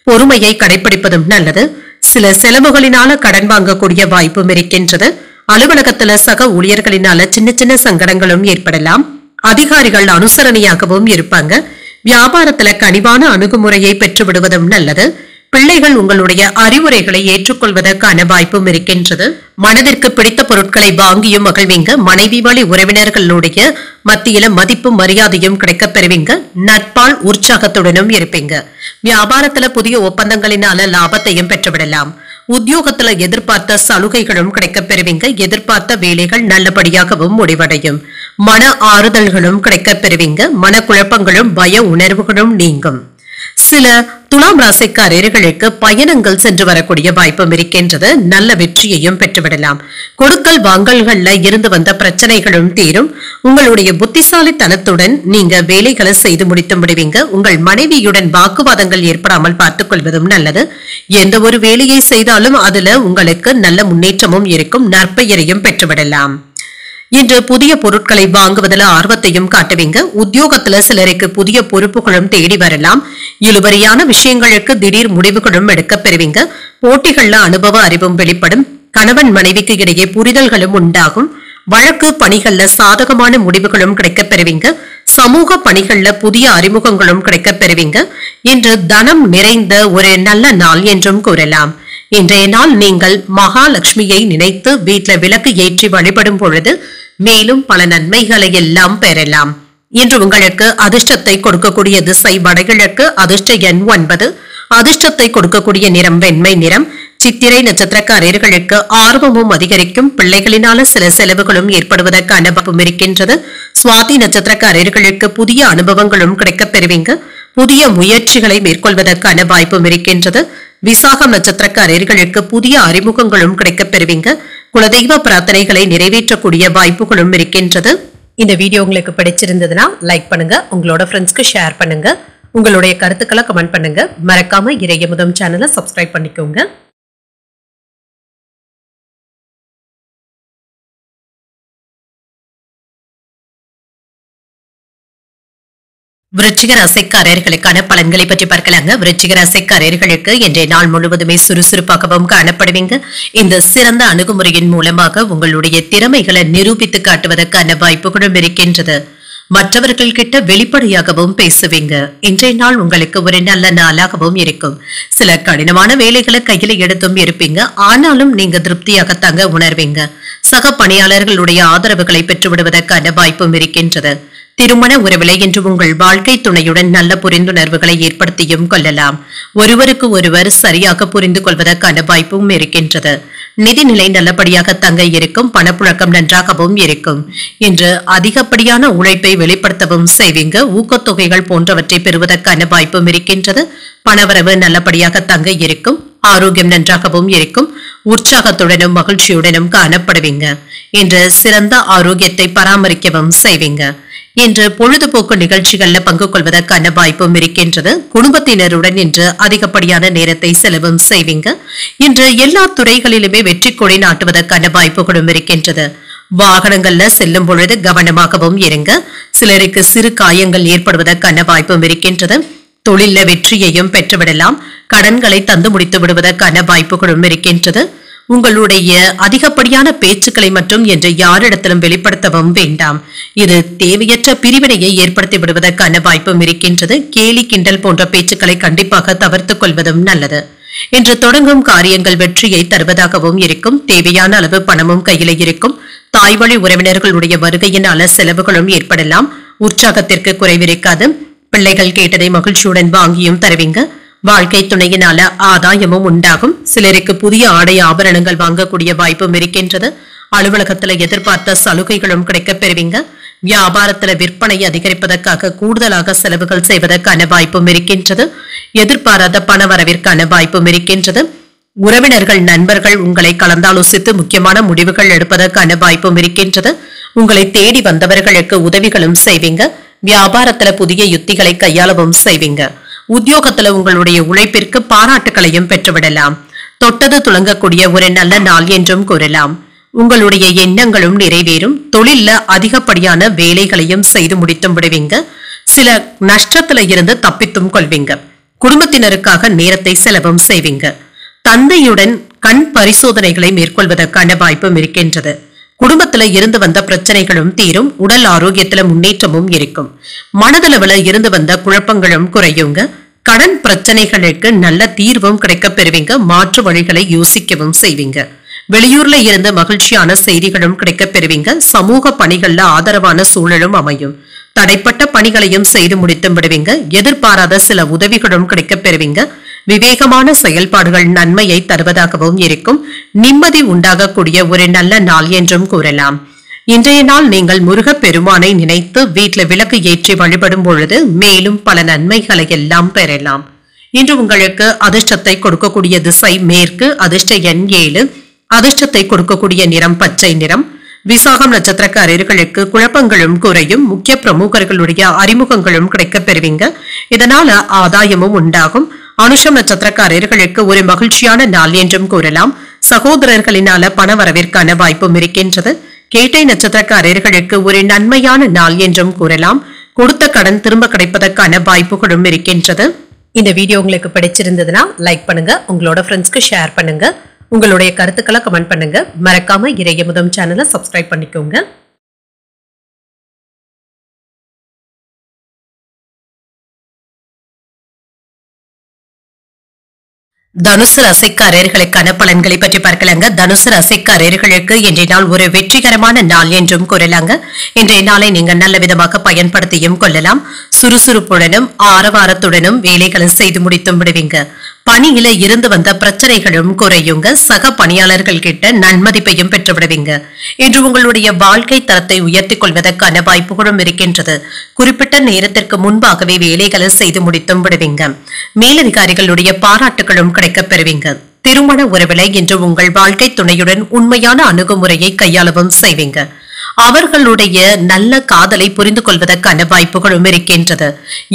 பொறுமையை கடைபிடிப்பதும் நல்லது. சில செலவுகளினால கடன் வாங்கக்கூடிய வாய்ப்பும் இருக்கின்றது. அலுவலகத்துல சக ஊழியர்களினால சின்ன சின்ன சங்கடங்களும் ஏற்படலாம். அதிகாரிகள் அனுசரணையாகவும் இருப்பாங்க. வியாபாரத்துல கனிவான அணுகுமுறையை பெற்று விடுவதும் நல்லது. பிள்ளைகள் உங்களுடைய அறிவுரைகளை ஏற்றுக்கொள்வதற்கான வாய்ப்பும் இருக்கின்றது. மனதிற்கு பிடித்த பொருட்களை வாங்கியும் மகிழ்வீங்க. மனைவி வழி உறவினர்களுடைய மத்தியில மதிப்பும் மரியாதையும் கிடைக்க பெறுவீங்க. நட்பால் உற்சாகத்துடனும் இருப்பீங்க. வியாபாரத்துல புதிய ஒப்பந்தங்களினால லாபத்தையும் பெற்றுவிடலாம். உத்தியோகத்துல எதிர்பார்த்த சலுகைகளும் கிடைக்க பெறுவீங்க. எதிர்பார்த்த வேலைகள் நல்லபடியாகவும் முடிவடையும். மன ஆறுதல்களும் கிடைக்க பெறுவீங்க. மனக்குழப்பங்களும் பய உணர்வுகளும் நீங்கும். சில துலாம் ராசிக்காரர்களுக்கு பயணங்கள் சென்று வரக்கூடிய வாய்ப்பும் இருக்கின்றது. நல்ல வெற்றியையும் பெற்றுவிடலாம். கொடுக்கல் வாங்கல்கள்ல இருந்து வந்த பிரச்சனைகளும் தீரும். உங்களுடைய புத்திசாலித்தனத்துடன் நீங்க வேலைகளை செய்து முடித்து விடுவீங்க. உங்கள் மனைவியுடன் வாக்குவாதங்கள் ஏற்படாமல் பார்த்துக் கொள்வதும் நல்லது. எந்த ஒரு வேலையை செய்தாலும் அதுல உங்களுக்கு நல்ல முன்னேற்றமும் இருக்கும். நற்பெயரையும் பெற்றுவிடலாம். இன்று புதிய பொருட்களை வாங்குவதில் ஆர்வத்தையும் காட்டுவீங்க. உத்தியோகத்துல சிலருக்கு புதிய பொறுப்புகளும் தேடி வரலாம். இழுபறியான விஷயங்களுக்கு திடீர் முடிவுகளும் எடுக்க பெறுவீங்க. போட்டிகள்ல அனுபவ அறிவும் வெளிப்படும். கணவன் மனைவிக்கு இடையே புரிதல்களும் உண்டாகும். வழக்கு பணிகள்ல சாதகமான முடிவுகளும் கிடைக்க பெறுவீங்க. சமூக பணிகள்ல புதிய அறிமுகங்களும் கிடைக்க பெறுவீங்க. இன்று தனம் நிறைந்த ஒரு நல்ல நாள் என்றும் கூறலாம். இன்றைய நாள் நீங்கள் மகாலட்சுமியை நினைத்து வீட்டில் விளக்கு ஏற்றி வழிபடும் பொழுது மேலும் பல நன்மைகளை எல்லாம் பெறலாம். இன்று உங்களுக்கு அதிர்ஷ்டத்தை கொடுக்கக்கூடிய திசை வடகிழக்கு. அதிர்ஷ்ட எண் 9. அதிர்ஷ்டத்தை கொடுக்கக்கூடிய நிறம் வெண்மை நிறம். சித்திரை நட்சத்திரக்காரர்களுக்கு ஆர்வமும் அதிகரிக்கும். பிள்ளைகளினால சில செலவுகளும் ஏற்படுவதற்கான வாய்ப்பும் இருக்கின்றது. சுவாதி நட்சத்திரக்காரர்களுக்கு புதிய அனுபவங்களும் கிடைக்கப் பெறுவீங்க. புதிய முயற்சிகளை மேற்கொள்வதற்கான வாய்ப்பும் இருக்கின்றது. விசாகம் நட்சத்திரக்காரர்களுக்கு புதிய அறிமுகங்களும் கிடைக்கப் பெறுவீங்க. குலதெய்வ பிரார்த்தனைகளை நிறைவேற்றக்கூடிய வாய்ப்புகளும் இருக்கின்றது. இந்த வீடியோ உங்களுக்கு பிடிச்சிருந்ததுன்னா லைக் பண்ணுங்க, உங்களோட ஃப்ரெண்ட்ஸ்க்கு ஷேர் பண்ணுங்க, உங்களுடைய கருத்துக்களை கமெண்ட் பண்ணுங்க. மறக்காம இறையமுதம் சேனலை சப்ஸ்கிரைப் பண்ணிக்கோங்க. விருச்சிக ராசிக்காரர்களுக்கான பலன்களை பற்றி பார்க்கலாங்க. விருச்சிக ராசிக்காரர்களுக்கு இன்றைய நாள் முழுவதுமே சுறுசுறுப்பாகவும் காணப்படுவீங்க. இந்த சிறந்த அணுகுமுறையின் மூலமாக உங்களுடைய திறமைகளை நிரூபித்து காட்டுவதற்கான வாய்ப்புகளும் இருக்கின்றது. மற்றவர்கள் கிட்ட வெளிப்படையாகவும் பேசுவீங்க. இன்றைய நாள் உங்களுக்கு ஒரு நல்ல நாளாகவும் இருக்கும். சில கடினமான வேலைகளை கையில எடுத்தும் இருப்பீங்க. ஆனாலும் நீங்க திருப்தியாகத்தாங்க உணர்வீங்க. சக பணியாளர்களுடைய ஆதரவுகளை பெற்றுவிடுவதற்கான வாய்ப்பும் இருக்கின்றது. திருமண உறவிலை என்று உங்கள் வாழ்க்கை துணையுடன் நல்ல புரிந்துணர்வுகளை ஏற்படுத்தியும் கொள்ளலாம். ஒருவருக்கு ஒருவர் சரியாக புரிந்து கொள்வதற்கான வாய்ப்பும் இருக்கின்றது. நிதிநிலை நல்லபடியாக தங்க இருக்கும். பணப்புழக்கம் நன்றாகவும் இருக்கும். இன்று அதிகப்படியான உழைப்பை வெளிப்படுத்தவும் செய்வீங்க. ஊக்கத்தொகைகள் போன்றவற்றை பெறுவதற்கான வாய்ப்பும் இருக்கின்றது. பணவரவு நல்லபடியாக தங்க இருக்கும். ஆரோக்கியம் நன்றாகவும் இருக்கும். உற்சாகத்துடனும் மகிழ்ச்சியுடனும் காணப்படுவீங்க. இன்று சிறந்த ஆரோக்கியத்தை பராமரிக்கவும் செய்வீங்க. இன்று பொழுதுபோக்கு நிகழ்ச்சிகள்ல பங்கு கொள்வதற்கான வாய்ப்பும் இருக்கின்றது. குடும்பத்தினருடன் இன்று அதிகப்படியான நேரத்தை செலவும் செய்வீங்க. இன்று எல்லா துறைகளிலுமே வெற்றி கொடி நாட்டுவதற்கான வாய்ப்புகளும் இருக்கின்றது. வாகனங்கள்ல செல்லும் பொழுது கவனமாகவும் இருங்க. சிலருக்கு சிறு காயங்கள் ஏற்படுவதற்கான வாய்ப்பும் இருக்கின்றது. தொழில வெற்றியையும் பெற்றுவிடலாம். கடன்களை தந்து முடித்து விடுவதற்கான வாய்ப்புகளும் இருக்கின்றது. உங்களுடைய அதிகப்படியான பேச்சுக்களை மட்டும் என்று யாரிடத்திலும் வெளிப்படுத்தவும் வேண்டாம். இது தேவையற்ற பிரிவினையை ஏற்படுத்தி விடுவதற்கான வாய்ப்பும் இருக்கின்றது. கேலி கிண்டல் போன்ற பேச்சுக்களை கண்டிப்பாக தவிர்த்துக் கொள்வதும் நல்லது. இன்று தொடங்கும் காரியங்கள் வெற்றியை தருவதாகவும் இருக்கும். தேவையான அளவு பணமும் கையில இருக்கும். தாய் வழி உறவினர்களுடைய வருகையினால செலவுகளும் ஏற்படலாம். உற்சாகத்திற்கு குறைவிருக்காது. பிள்ளைகள் கேட்டதை மகிழ்ச்சியுடன் வாங்கியும் தருவீங்க. வாழ்க்கை துணையினால ஆதாயமும் உண்டாகும். சிலருக்கு புதிய ஆடை ஆபரணங்கள் வாங்கக்கூடிய வாய்ப்பும் இருக்கின்றது. அலுவலகத்துல எதிர்பார்த்த சலுகைகளும் கிடைக்கப் பெறுவீங்க. வியாபாரத்துல விற்பனை அதிகரிப்பதற்காக கூடுதலாக செலவுகள் செய்வதற்கான வாய்ப்பும் இருக்கின்றது. எதிர்பாராத பண வரவிற்கான வாய்ப்பும் இருக்கின்றது. உறவினர்கள் நண்பர்கள் உங்களை கலந்தாலோசித்து முக்கியமான முடிவுகள் எடுப்பதற்கான வாய்ப்பும் இருக்கின்றது. உங்களை தேடி வந்தவர்களுக்கு உதவிகளும் செய்வீங்க. வியாபாரத்துல புதிய யுத்திகளை கையாளவும் செய்வீங்க. உத்தியோகத்துல உங்களுடைய உழைப்பிற்கு பாராட்டுகளையும் பெற்றுவிடலாம். தொட்டது துளங்கக்கூடிய ஒரு நல்ல நாள் என்றும் கூறலாம். உங்களுடைய எண்ணங்களும் நிறைவேறும். தொழில்ல அதிகப்படியான வேலைகளையும் செய்து முடித்தும் விடுவீங்க. சில நஷ்டத்துல இருந்து தப்பித்தும் கொள்வீங்க. குடும்பத்தினருக்காக நேரத்தை செலவும் செய்வீங்க. தந்தையுடன் கண் பரிசோதனைகளை மேற்கொள்வதற்கான வாய்ப்பும் இருக்கின்றது. குடும்பத்துல இருந்து வந்த பிரச்சனைகளும் தீரும். உடல் ஆரோக்கியத்துல முன்னேற்றமும் இருக்கும். மனதளவுல இருந்து வந்த குழப்பங்களும் குறையுங்க. கடன் பிரச்சனைகளுக்கு நல்ல தீர்வும் கிடைக்கப் பெறுவீங்க. மாற்று வழிகளை யோசிக்கவும் செய்வீங்க. வெளியூர்ல இருந்து மகிழ்ச்சியான செய்திகளும் கிடைக்கப் பெறுவீங்க. சமூக பணிகள்ல ஆதரவான சூழலும் அமையும். தடைப்பட்ட பணிகளையும் செய்து முடித்தும் விடுவீங்க. எதிர்பாராத சில உதவிகளும் கிடைக்கப் பெறுவீங்க. விவேகமான செயல்பாடுகள் நன்மையை தருவதாகவும் இருக்கும். நிம்மதி உண்டாகக்கூடிய ஒரு நல்ல நாள் என்றும் கூறலாம். இன்றைய நாள் நீங்கள் முருகப் பெருமானை நினைத்து வீட்டுல விளக்கு ஏற்றி வழிபடும் பொழுது மேலும் பல நன்மைகளை எல்லாம் பெறலாம். இன்று உங்களுக்கு அதிர்ஷ்டத்தை கொடுக்கக்கூடிய திசை மேற்கு. அதிர்ஷ்ட எண் 7. அதிர்ஷ்டத்தை கொடுக்கக்கூடிய நிறம் பச்சை நிறம். விசாகம் நட்சத்திரக்காரர்களுக்கு குழப்பங்களும் குறையும். முக்கிய பிரமுகர்களுடைய அறிமுகங்களும் கிடைக்கப் பெறுவீங்க. இதனால ஆதாயமும் உண்டாகும். அனுஷம் நட்சத்திரக்காரர்களுக்கு ஒரு மகிழ்ச்சியான நாள் என்றும் கூறலாம். சகோதரர்களினால பண வரவிற்கான வாய்ப்பும் இருக்கின்றது. கேட்டை நட்சத்திரக்காரர்களுக்கு ஒரு நன்மையான நாள் என்றும் கூறலாம். கொடுத்த கடன் திரும்ப கிடைப்பதற்கான வாய்ப்புகளும் இருக்கின்றது. இந்த வீடியோ உங்களுக்கு பிடிச்சிருந்ததுன்னா லைக் பண்ணுங்க, உங்களோட ஃப்ரெண்ட்ஸ்க்கு ஷேர் பண்ணுங்க, உங்களுடைய கருத்துக்களை கமெண்ட் பண்ணுங்க. மறக்காம இறையமுதம் சேனலை சப்ஸ்கிரைப் பண்ணிக்கோங்க. தனுசு ராசிக்காரர்களுக்கான பலன்களை பற்றி பார்க்கலாங்க. தனுசு ராசிக்காரர்களுக்கு இன்றைய நாள் ஒரு வெற்றிகரமான நாள் என்றும் கூறலாங்க. இன்றைய நாளை நீங்கள் நல்ல விதமாக பயன்படுத்தியும் கொள்ளலாம். சுறுசுறுப்புடனும் ஆரவாரத்துடனும் வேலைகளை செய்து முடித்தும் விடுவீங்க. பணியில இருந்து வந்த பிரச்சனைகளும் குறையுங்க. சக பணியாளர்கள் கிட்ட நன்மதிப்பையும் பெற்று விடுவீங்க. இன்று உங்களுடைய வாழ்க்கை தரத்தை உயர்த்திக் கொள்வதற்கான வாய்ப்புகளும் இருக்கின்றது. குறிப்பிட்ட நேரத்திற்கு முன்பாகவே வேலைகளை செய்து முடித்தும் விடுவீங்க. மேலதிகாரிகளுடைய பாராட்டுகளும் கிடைக்கப் பெறுவீங்க. திருமண உறவில இன்று உங்கள் வாழ்க்கை துணையுடன் உண்மையான அணுகுமுறையை கையாளவும் செய்வீங்க. அவர்களுடைய நல்ல காதலை புரிந்து கொள்வதற்கான வாய்ப்புகளும் இருக்கின்றது.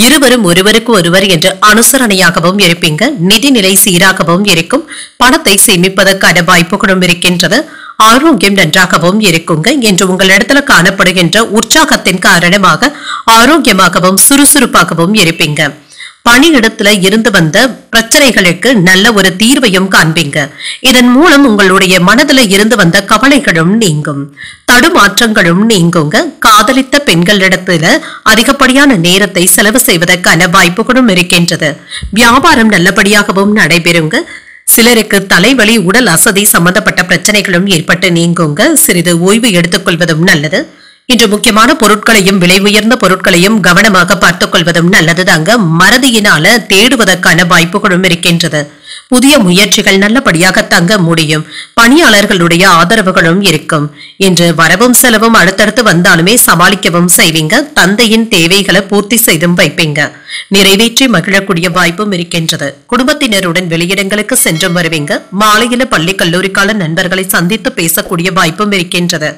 இருவரும் ஒருவருக்கு ஒருவர் என்று அனுசரணையாகவும் இருப்பீங்க. நிதிநிலை சீராகவும் இருக்கும். பணத்தை சேமிப்பதற்கான வாய்ப்புகளும் இருக்கின்றது. ஆரோக்கியம் நன்றாகவும் இருக்குங்க. என்று உங்களிடத்துல காணப்படுகின்ற உற்சாகத்தின் காரணமாக ஆரோக்கியமாகவும் சுறுசுறுப்பாகவும் இருப்பீங்க. பணியிடத்துல இருந்து வந்த பிரச்சனைகளுக்கு நல்ல ஒரு தீர்வையும் காண்பீங்க. இதன் மூலம் உங்களுடைய மனதில் இருந்து வந்த கவலைகளும் நீங்கும். தடுமாற்றங்களும் நீங்குங்க. காதலித்த பெண்களிடத்துல அதிகப்படியான நேரத்தை செலவு செய்வதற்கான வாய்ப்புகளும் இருக்கின்றது. வியாபாரம் நல்லபடியாகவும் நடைபெறுங்க. சிலருக்கு தலைவலி, உடல் அசதி சம்பந்தப்பட்ட பிரச்சனைகளும் ஏற்பட்டு நீங்குங்க. சிறிது ஓய்வு எடுத்துக்கொள்வதும் நல்லது. இன்று முக்கியமான பொருட்களையும் விலை உயர்ந்த பொருட்களையும் கவனமாக பார்த்துக் கொள்வதும் நல்லது தாங்க. மறதியினால தேடுவதற்கான வாய்ப்புகளும் இருக்கின்றது. புதிய முயற்சிகள் நல்லபடியாக தங்க முடியும். பணியாளர்களுடைய ஆதரவுகளும் இருக்கும். இன்று வரவும் செலவும் அடுத்தடுத்து வந்தாலுமே சமாளிக்கவும் செய்வீங்க. தந்தையின் தேவைகளை பூர்த்தி செய்தும் வைப்பீங்க. நிறைவேற்றி மகிழக்கூடிய வாய்ப்பும் இருக்கின்றது. குடும்பத்தினருடன் வெளியிடங்களுக்கு சென்றும் வருவீங்க. மாலையில பள்ளி கல்லூரிக்கால நண்பர்களை சந்தித்து பேசக்கூடிய வாய்ப்பும் இருக்கின்றது.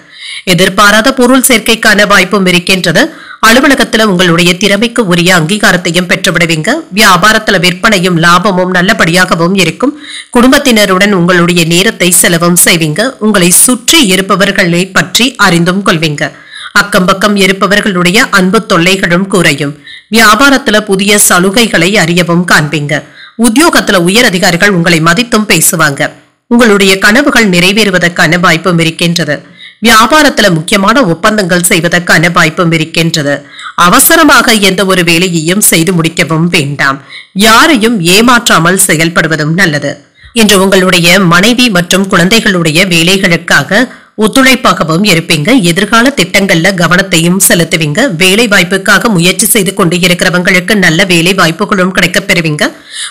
எதிர்பாராத பொருள் சேர்க்கைக்கான வாய்ப்பும் இருக்கின்றது. அலுவலகத்துல உங்களுடைய திறமைக்கு உரிய அங்கீகாரத்தையும் பெற்றுவிடுவீங்க. வியாபாரத்துல விற்பனையும் லாபமும் நல்லபடியாகவும் இருக்கும். குடும்பத்தினருடன் உங்களுடைய நேரத்தை செலவும் செய்வீங்க. உங்களை சுற்றி இருப்பவர்களை பற்றி அறிந்தும் கொள்வீங்க. அக்கம் பக்கம் இருப்பவர்களுடைய அன்பு தொல்லைகளும் குறையும். வியாபாரத்துல புதிய சலுகைகளை அறியவும் காண்பீங்க. உத்தியோகத்துல உயர் அதிகாரிகள் உங்களை மதித்தும் பேசுவாங்க. உங்களுடைய கனவுகள் நிறைவேறுவதற்கான வாய்ப்பும் இருக்கின்றது. வியாபாரத்துல முக்கியமான ஒப்பந்தங்கள் செய்வதற்கான வாய்ப்பும் இருக்கின்றது. அவசரமாக எந்த ஒரு வேலையையும் செய்து முடிக்கவும் வேண்டாம். யாரையும் ஏமாற்றாமல் செயல்படுவதும் நல்லது. இன்று உங்களுடைய மனைவி மற்றும் குழந்தைகளுடைய வேலைகளுக்காக ஒத்துழைப்பாகவும் இருப்பீங்க. எதிர்கால திட்டங்கள்ல கவனத்தையும் செலுத்துவீங்க. வேலை வாய்ப்புக்காக முயற்சி செய்து கொண்டு இருக்கிறவங்களுக்கு நல்ல வேலை வாய்ப்புகளும் கிடைக்கப் பெறுவீங்க.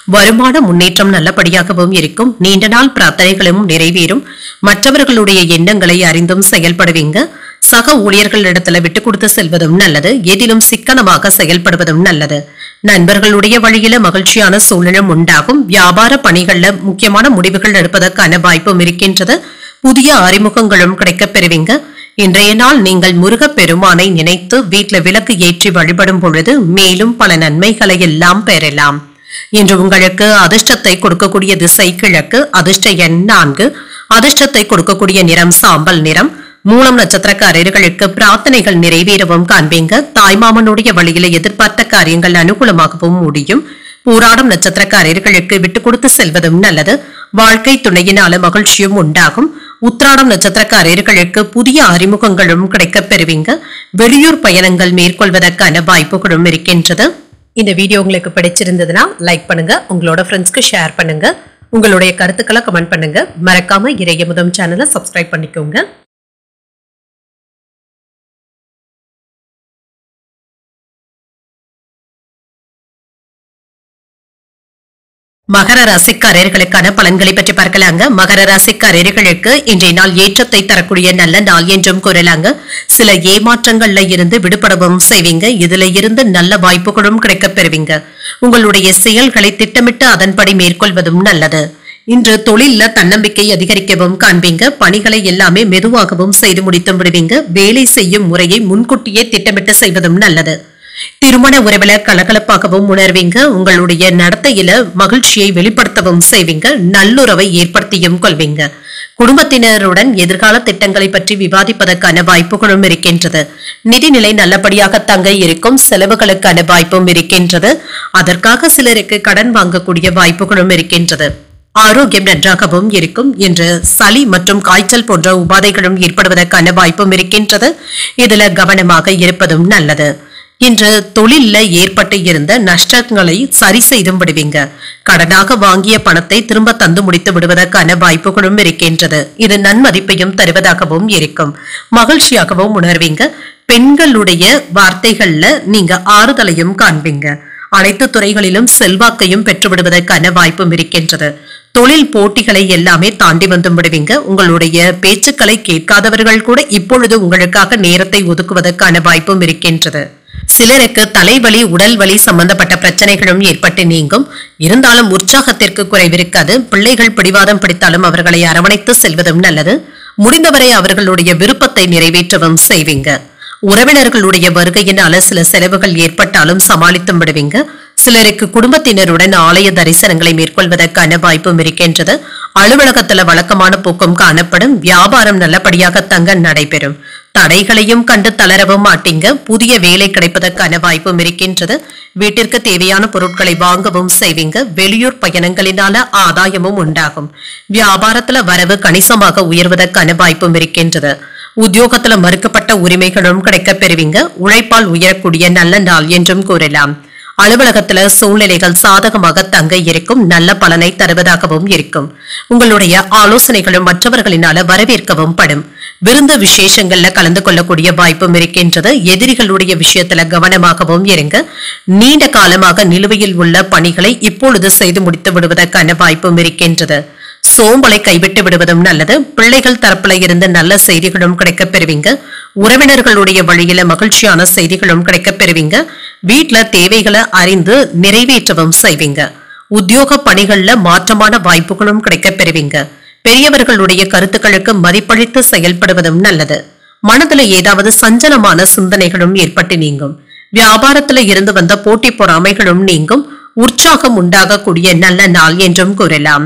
வருமான முன்னேற்றம் நல்லபடியாகவும் இருக்கும். நீண்ட நாள் பிரார்த்தனைகளும் நிறைவேறும். மற்றவர்களுடைய எண்ணங்களை அறிந்தும் செயல்படுவீங்க. சக ஊழியர்களிடத்துல விட்டு கொடுத்து செல்வதும் நல்லது. எதிலும் சிக்கனமாக செயல்படுவதும் நல்லது. நண்பர்களுடைய வழியில மகிழ்ச்சியான சூழலும் உண்டாகும். வியாபார பணிகள்ல முக்கியமான முடிவுகள் எடுப்பதற்கான வாய்ப்பும் இருக்கின்றது. புதிய அறிமுகங்களும் கிடைக்கப் பெறுவீங்க. இன்றைய நாள் நீங்கள் முருகப் பெருமானை நினைத்து வீட்டுல விளக்கு ஏற்றி வழிபடும் பொழுது மேலும் பல நன்மைகளை எல்லாம் பெறலாம். இன்று உங்களுக்கு அதிர்ஷ்டத்தை கொடுக்கக்கூடிய திசை கிழக்கு. அதிர்ஷ்ட எண் 4. அதிர்ஷ்டத்தை கொடுக்கக்கூடிய நிறம் சாம்பல் நிறம். மூலம் நட்சத்திரக்காரர்களுக்கு பிரார்த்தனைகள் நிறைவேறவும் காண்பீங்க. தாய்மாமனுடைய வழியில எதிர்பார்த்த காரியங்கள் அனுகூலமாகவும் முடியும். பூராடம் நட்சத்திரக்காரர்களுக்கு விட்டு கொடுத்து செல்வதும் நல்லது. வாழ்க்கை துணையினால மகிழ்ச்சியும் உண்டாகும். உத்திராடம் நட்சத்திரக்காரர்களுக்கு புதிய அறிமுகங்களும் கிடைக்கப் பெறுவீங்க. வெளியூர் பயணங்கள் மேற்கொள்வதற்கான வாய்ப்புகளும் இருக்கின்றது. இந்த வீடியோ உங்களுக்கு பிடிச்சிருந்ததுன்னா லைக் பண்ணுங்க. உங்களோட ஃப்ரெண்ட்ஸ்க்கு ஷேர் பண்ணுங்க. உங்களுடைய கருத்துக்களை கமெண்ட் பண்ணுங்க. மறக்காம இறையமுதம் சேனலை சப்ஸ்கிரைப் பண்ணிக்கோங்க. மகர ராசிக்காரர்களுக்கான பலன்களை பற்றி பார்க்கலாங்க. மகர ராசிக்காரர்களுக்கு இன்றைய நாள் ஏற்றத்தை தரக்கூடிய நல்ல நாள் என்றும் கூறலாங்க. சில ஏமாற்றங்கள்ல இருந்து விடுபடவும் செய்வீங்க. இதுல இருந்து நல்ல வாய்ப்புகளும் கிடைக்கப் பெறுவீங்க. உங்களுடைய செயல்களை திட்டமிட்டு அதன்படி மேற்கொள்வதும் நல்லது. இன்று தொழில தன்னம்பிக்கை அதிகரிக்கவும் காண்பீங்க. பணிகளை எல்லாமே மெதுவாகவும் செய்து முடித்தும் விடுவீங்க. வேலை செய்யும் முறையை முன்கூட்டியே திட்டமிட்டு செய்வதும் நல்லது. திருமண உறவில கலகலப்பாகவும் உணர்வீங்க. உங்களுடைய நடத்தையில மகிழ்ச்சியை வெளிப்படுத்தவும் செய்வீங்க. நல்லுறவை ஏற்படுத்தியும் கொள்வீங்க. குடும்பத்தினருடன் எதிர்கால திட்டங்களை பற்றி விவாதிப்பதற்கான வாய்ப்புகளும் இருக்கின்றது. நிதிநிலை நல்லபடியாக தங்க இருக்கும். செலவுகளுக்கான வாய்ப்பும் இருக்கின்றது. அதற்காக சிலருக்கு கடன் வாங்கக்கூடிய வாய்ப்புகளும் இருக்கின்றது. ஆரோக்கியம் நன்றாகவும் இருக்கும். என்று சளி மற்றும் காய்ச்சல் போன்ற உபாதைகளும் ஏற்படுவதற்கான வாய்ப்பும் இருக்கின்றது. இதுல கவனமாக இருப்பதும் நல்லது. இன்று தொழில்ல ஏற்பட்டு இருந்த நஷ்டங்களை சரி செய்தும் விடுவீங்க. கடனாக வாங்கிய பணத்தை திரும்ப தந்து முடித்து விடுவதற்கான வாய்ப்புகளும் இருக்கின்றது. இது நன்மதிப்பையும் தருவதாகவும் இருக்கும். மகிழ்ச்சியாகவும் உணர்வீங்க. பெண்களுடைய வார்த்தைகள்ல நீங்க ஆறுதலையும் காண்பீங்க. அனைத்து துறைகளிலும் செல்வாக்கையும் பெற்றுவிடுவதற்கான வாய்ப்பும் இருக்கின்றது. தொழில் போட்டிகளை எல்லாமே தாண்டி வந்தும் விடுவீங்க. உங்களுடைய பேச்சுக்களை கேட்காதவர்கள் கூட இப்பொழுது உங்களுக்காக நேரத்தை ஒதுக்குவதற்கான வாய்ப்பும் இருக்கின்றது. சிலருக்கு தலைவலி உடல் வலி சம்பந்தப்பட்ட பிரச்சனைகளும் ஏற்பட்டு நீங்கும். இருந்தாலும் உற்சாகத்திற்கு குறைவிருக்காது. பிள்ளைகள் பிடிவாதம் பிடித்தாலும் அவர்களை அரவணைத்து செல்வதும் நல்லது. முடிந்தவரை அவர்களுடைய விருப்பத்தை நிறைவேற்றவும் செய்வீங்க. உறவினர்களுடைய வருகையினால சில செலவுகள் ஏற்பட்டாலும் சமாளித்தும் விடுவீங்க. சிலருக்கு குடும்பத்தினருடன் ஆலய தரிசனங்களை மேற்கொள்வதற்கான வாய்ப்பும் இருக்கின்றது. அலுவலகத்துல வழக்கமான போக்கும் காணப்படும். வியாபாரம் நல்லபடியாக தங்க நடைபெறும். தடைகளையும் கண்டு தளரவும் மாட்டீங்க. புதிய வேலை கிடைப்பதற்கான வாய்ப்பும் இருக்கின்றது. வீட்டிற்கு தேவையான பொருட்களை வாங்கவும் செய்வீங்க. வெளியூர் பயணங்களினால ஆதாயமும் உண்டாகும். வியாபாரத்துல வரவு கணிசமாக உயர்வதற்கான வாய்ப்பும் இருக்கின்றது. உத்தியோகத்துல மறுக்கப்பட்ட உரிமைகளும் கிடைக்க பெறுவீங்க. உழைப்பால் உயரக்கூடிய நல்ல நாள் என்றும் கூறலாம். அலுவலகத்துல சூழ்நிலைகள் சாதகமாக தங்க இருக்கும். நல்ல பலனை தருவதாகவும் இருக்கும். உங்களுடைய ஆலோசனைகளும் மற்றவர்களினால வரவேற்கவும் படும். விருந்து விசேஷங்கள்ல கலந்து கொள்ளக்கூடிய வாய்ப்பும் இருக்கின்றது. எதிரிகளுடைய விஷயத்துல கவனமாகவும் இருங்க. நீண்ட காலமாக நிலுவையில் உள்ள பணிகளை இப்பொழுது செய்து முடித்து விடுவதற்கான வாய்ப்பும் இருக்கின்றது. சோம்பலை கைவிட்டு விடுவதும் நல்லது. பிள்ளைகள் தரப்புல இருந்து நல்ல செய்திகளும் கிடைக்க பெறுவீங்க. உறவினர்களுடைய வழியில மகிழ்ச்சியான செய்திகளும் கிடைக்க பெறுவீங்க. வீட்டுல தேவைகளை அறிந்து நிறைவேற்றவும் செய்வீங்க. உத்தியோக பணிகள்ல மாற்றமான வாய்ப்புகளும் கிடைக்க பெறுவீங்க. பெரியவர்களுடைய கருத்துக்களுக்கு மதிப்பளித்து செயல்படுவதும் நல்லது. மனதுல ஏதாவது சஞ்சலமான சிந்தனைகளும் ஏற்பட்டு நீங்கும். வியாபாரத்துல இருந்து வந்த போட்டி பொறாமைகளும் நீங்கும். உற்சாகம் உண்டாகக்கூடிய நல்ல நாள் என்றும் கூறலாம்.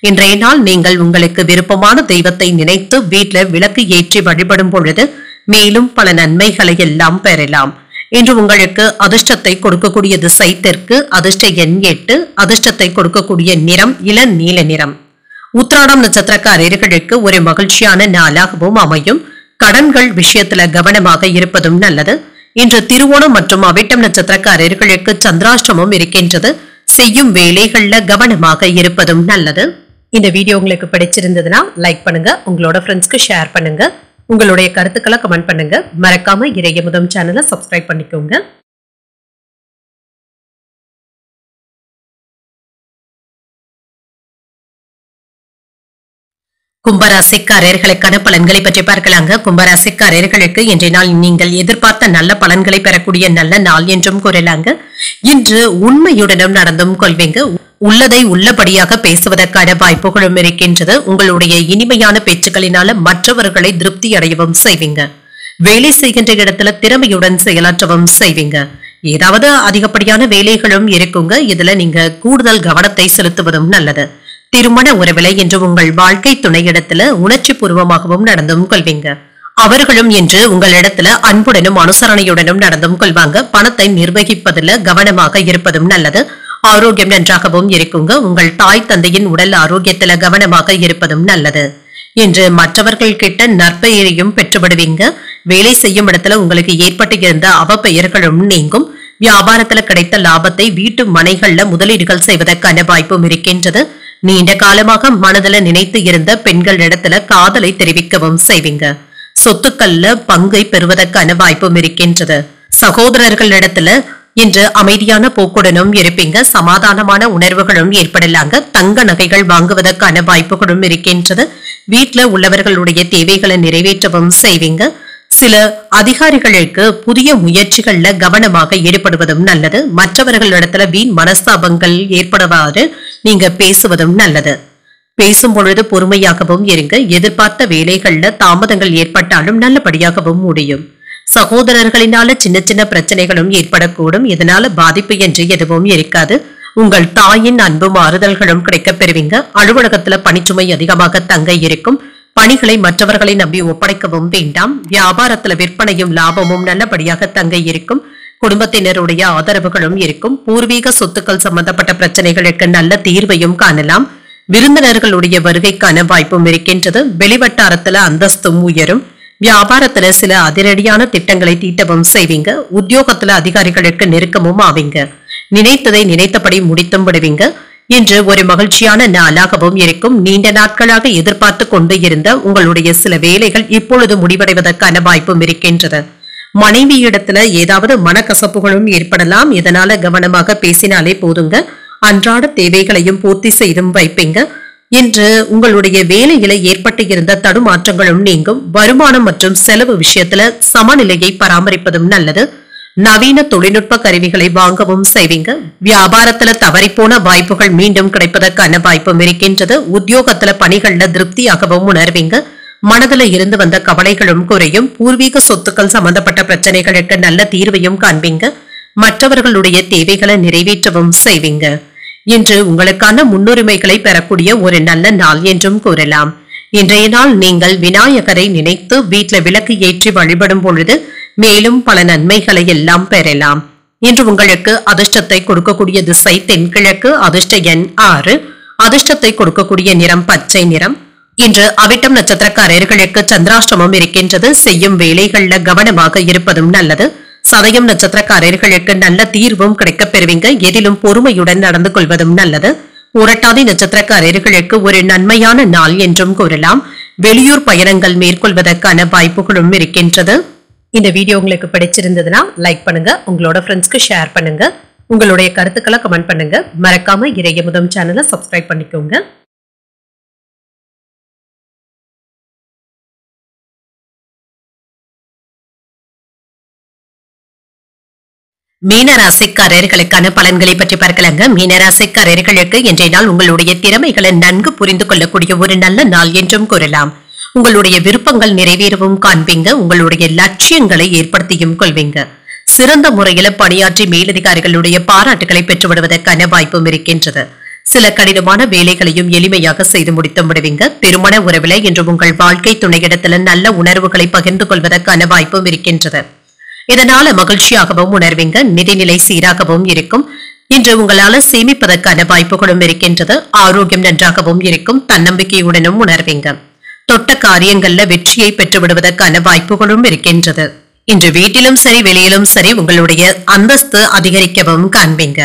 இன்றைய நாள் நீங்கள் உங்களுக்கு விருப்பமான தெய்வத்தை நினைத்து வீட்டுல விளக்கு ஏற்றி வழிபடும் பொழுது மேலும் பல நன்மைகளை எல்லாம் பெறலாம். இன்று உங்களுக்கு அதிர்ஷ்டத்தை கொடுக்கக்கூடிய திசை தெற்கு. அதிர்ஷ்ட எண் 8. அதிர்ஷ்டத்தை கொடுக்கக்கூடிய நிறம் இளநீல நிறம். உத்திராடம் நட்சத்திரக்காரர்களுக்கு ஒரு மகிழ்ச்சியான நாளாகவும் அமையும். கடன்கள் விஷயத்துல கவனமாக இருப்பதும் நல்லது. இன்று திருவோணம் மற்றும் அவிட்டம் நட்சத்திரக்காரர்களுக்கு சந்திராஷ்டமம் இருக்கின்றது. செய்யும் வேலைகள்ல கவனமாக இருப்பதும் நல்லது. இந்த வீடியோ உங்களுக்கு பிடிச்சிருந்ததுன்னா லைக் பண்ணுங்க. உங்களோட ஃப்ரெண்ட்ஸ்க்கு ஷேர் பண்ணுங்க. உங்களுடைய கருத்துக்களை கமெண்ட் பண்ணுங்க. மறக்காம இறையமுதம் சேனலை சப்ஸ்கிரைப் பண்ணிக்கோங்க. கும்பராசிக்காரர்களுக்கான பலன்களை பற்றி பார்க்கலாங்க. கும்பராசிக்காரர்களுக்கு இன்றைய நாள் நீங்கள் எதிர்பார்த்த நல்ல பலன்களை பெறக்கூடிய நல்ல நாள் என்றும் கூறலாங்க. இன்று உண்மையுடனும் நடந்தும் கொள்வீங்க. உள்ளதை உள்ளபடியாக பேசுவதற்கான வாய்ப்புகளும் இருக்கின்றது. உங்களுடைய இனிமையான பேச்சுக்களினால மற்றவர்களை திருப்தி அடையவும் செய்வீங்க. வேலை செய்கின்ற இடத்துல திறமையுடன் செயலாற்றவும் செய்வீங்க. ஏதாவது அதிகப்படியான வேலைகளும் இருக்குங்க. இதுல நீங்க கூடுதல் கவனத்தை செலுத்துவதும் நல்லது. திருமண உறவில இன்று உங்கள் வாழ்க்கை துணையிடத்துல உணர்ச்சி பூர்வமாகவும் நடந்தும் கொள்வீங்க. அவர்களும் இன்று உங்களிடத்துல அன்புடனும் அனுசரணையுடனும் நடந்தும் கொள்வாங்க. பணத்தை நிர்வகிப்பதில் கவனமாக இருப்பதும் நல்லது. ஆரோக்கியம் நன்றாகவும் இருக்குங்க. உங்கள் தாய் தந்தையின் உடல் ஆரோக்கியத்துல கவனமாக இருப்பதும் நல்லது. இன்று மற்றவர்கள் கிட்ட நற்பெயரையும் பெற்றுவிடுவீங்க. வேலை செய்யும் இடத்துல உங்களுக்கு ஏற்பட்டு இருந்த அவப்பெயர்களும் நீங்கும். வியாபாரத்துல கிடைத்த லாபத்தை வீட்டு மனைகள்ல முதலீடுகள் செய்வதற்கான வாய்ப்பும் இருக்கின்றது. நீண்ட காலமாக மனதில நினைத்து இருந்த பெண்கள் இடத்துல காதலை தெரிவிக்கவும் செய்வீங்க. சொத்துக்கள்ல பங்கை பெறுவதற்கான வாய்ப்பும் இருக்கின்றது. சகோதரர்கள் இடத்துல இன்று அமைதியான போக்குடனும் இருப்பீங்க. சமாதானமான உணர்வுகளும் ஏற்படலாங்க. தங்க நகைகள் வாங்குவதற்கான வாய்ப்புகளும் இருக்கின்றது. வீட்டுல உள்ளவர்களுடைய தேவைகளை நிறைவேற்றவும் செய்வீங்க. சில அதிகாரிகளுக்கு புதிய முயற்சிகள்ல கவனமாக ஈடுபடுவதும் நல்லது. மற்றவர்களிடத்துல வீண் மனஸ்தாபங்கள் ஏற்படுவாறு நீங்க பேசுவதும் நல்லது. பேசும் பொழுது பொறுமையாகவும் இருங்க. எதிர்பார்த்த வேலைகள்ல தாமதங்கள் ஏற்பட்டாலும் நல்லபடியாகவும் முடியும். சகோதரர்களினால சின்ன சின்ன பிரச்சனைகளும் ஏற்படக்கூடும். இதனால பாதிப்பு என்று எதுவும் இருக்காது. உங்கள் தாயின் அன்பும் ஆறுதல்களும் கிடைக்க பெறுவீங்க. அலுவலகத்துல பணிச்சுமை அதிகமாக தங்க இருக்கும். பணிகளை மற்றவர்களை நம்பி ஒப்படைக்கவும் வேண்டாம். வியாபாரத்துல விற்பனையும் லாபமும் நல்லபடியாக தங்க இருக்கும். குடும்பத்தினருடைய ஆதரவுகளும் இருக்கும். பூர்வீக சொத்துக்கள் சம்பந்தப்பட்ட பிரச்சனைகளுக்கு நல்ல தீர்வையும் காணலாம். விருந்தினர்களுடைய வருகைக்கான வாய்ப்பும் இருக்கின்றது. வெளிவட்டாரத்துல அந்தஸ்தும் உயரும். வியாபாரத்துல சில அதிரடியான திட்டங்களை தீட்டவும் செய்வீங்க. உத்தியோகத்துல அதிகாரிகளுக்கு நெருக்கமும் ஆவீங்க. நினைத்ததை நினைத்தபடி முடித்தும் விடுவீங்க. இன்று ஒரு மகிழ்ச்சியான நாளாகவும் இருக்கும். நீண்ட நாட்களாக எதிர்பார்த்து கொண்டு இருந்த உங்களுடைய சில வேலைகள் இப்பொழுது முடிவடைவதற்கான வாய்ப்பும் இருக்கின்றது. மனைவியிடத்துல ஏதாவது மனக்கசப்புகளும் ஏற்படலாம். இதனால கவனமாக பேசினாலே போதுங்க. அன்றாட தேவைகளையும் பூர்த்தி செய்தும் வைப்பீங்க. இன்று உங்களுடைய வேலையில ஏற்பட்டு இருந்த தடுமாற்றங்களும் நீங்கும். வருமானம் மற்றும் செலவு விஷயத்துல சமநிலையை பராமரிப்பதும் நல்லது. நவீன தொழில்நுட்ப கருவிகளை வாங்கவும் செய்வீங்க. வியாபாரத்துல தவறிப்போன வாய்ப்புகள் மீண்டும் கிடைப்பதற்கான வாய்ப்பும் இருக்கின்றது. உத்தியோகத்துல பணிகள்ல திருப்தியாகவும் உணர்வீங்க. மனதுல இருந்து வந்த கவலைகளும் குறையும். பூர்வீக சொத்துக்கள் சம்பந்தப்பட்ட பிரச்சனைகளுக்கு நல்ல தீர்வையும் காண்பீங்க. மற்றவர்களுடைய தேவைகளை நிறைவேற்றவும் செய்வீங்க. இன்று உங்களுக்கான முன்னுரிமைகளை பெறக்கூடிய ஒரு நல்ல நாள் என்றும் கூறலாம். இன்றைய நாள் நீங்கள் விநாயகரை நினைத்து வீட்டுல விளக்கு ஏற்றி வழிபடும் பொழுது மேலும் பல நன்மைகளை எல்லாம் பெறலாம். இன்று உங்களுக்கு அதிர்ஷ்டத்தை கொடுக்கக்கூடிய திசை தென்கிழக்கு. அதிர்ஷ்ட எண் 6. அதிர்ஷ்டத்தை கொடுக்கக்கூடிய நிறம் பச்சை நிறம். இன்று அவிட்டம் நட்சத்திரக்காரர்களுக்கு சந்திராஷ்டமம் இருக்கின்றது. செய்யும் வேலைகள்ல கவனமாக இருப்பதும் நல்லது. சதயம் நட்சத்திரக்காரர்களுக்கு நல்ல தீர்வும் கிடைக்கப் பெறுவீங்க. எதிலும் பொறுமையுடன் நடந்து கொள்வதும் நல்லது. புரட்டாதி நட்சத்திரக்காரர்களுக்கு ஒரு நன்மையான நாள் என்றும் கூறலாம். வெளியூர் பயணங்கள் மேற்கொள்வதற்கான வாய்ப்புகளும் இருக்கின்றது. இந்த வீடியோ உங்களுக்கு பிடிச்சிருந்ததுன்னா லைக் பண்ணுங்க. உங்களோட ஃப்ரெண்ட்ஸ்க்கு ஷேர் பண்ணுங்க. உங்களுடைய கருத்துக்களை கமெண்ட் பண்ணுங்க. மறக்காம இறையமுதம் சேனலை சப்ஸ்கிரைப் பண்ணிக்கோங்க. மீனராசிக்காரர்களுக்கான பலன்களை பற்றி பார்க்கலாங்க. மீனராசிக்காரர்களுக்கு இன்றைய நாள் உங்களுடைய திறமைகளை நன்கு புரிந்து கொள்ளக்கூடிய ஒரு நல்ல நாள் என்றும் கூறலாம். உங்களுடைய விருப்பங்கள் நிறைவேறவும் காண்பீங்க. உங்களுடைய லட்சியங்களை ஏற்படுத்தியும் கொள்வீங்க. சிறந்த முறையில பணியாற்றி மேலதிகாரிகளுடைய பாராட்டுகளை பெற்றுவிடுவதற்கான வாய்ப்பும் இருக்கின்றது. சில கடினமான வேலைகளையும் எளிமையாக செய்து முடித்து விடுவீங்க. திருமண உறவில இன்று உங்கள் வாழ்க்கை துணையிடத்துல நல்ல உணர்வுகளை பகிர்ந்து கொள்வதற்கான வாய்ப்பும் இருக்கின்றது. இதனால மகிழ்ச்சியாகவும் உணர்வீங்க. நிதிநிலை சீராகவும் இருக்கும். இன்று உங்களால சேமிப்பதற்கான வாய்ப்புகளும் இருக்கின்றது. ஆரோக்கியம் நன்றாகவும் இருக்கும். தன்னம்பிக்கையுடனும் உணர்வீங்க. தொட்ட காரியங்கள்ல வெற்றியை பெற்று விடுவதற்கான வாய்ப்புகளும் இருக்கின்றது. இன்று வீட்டிலும் சரி வெளியிலும் சரி உங்களுடைய அந்தஸ்து அதிகரிக்கவும் காண்பீங்க.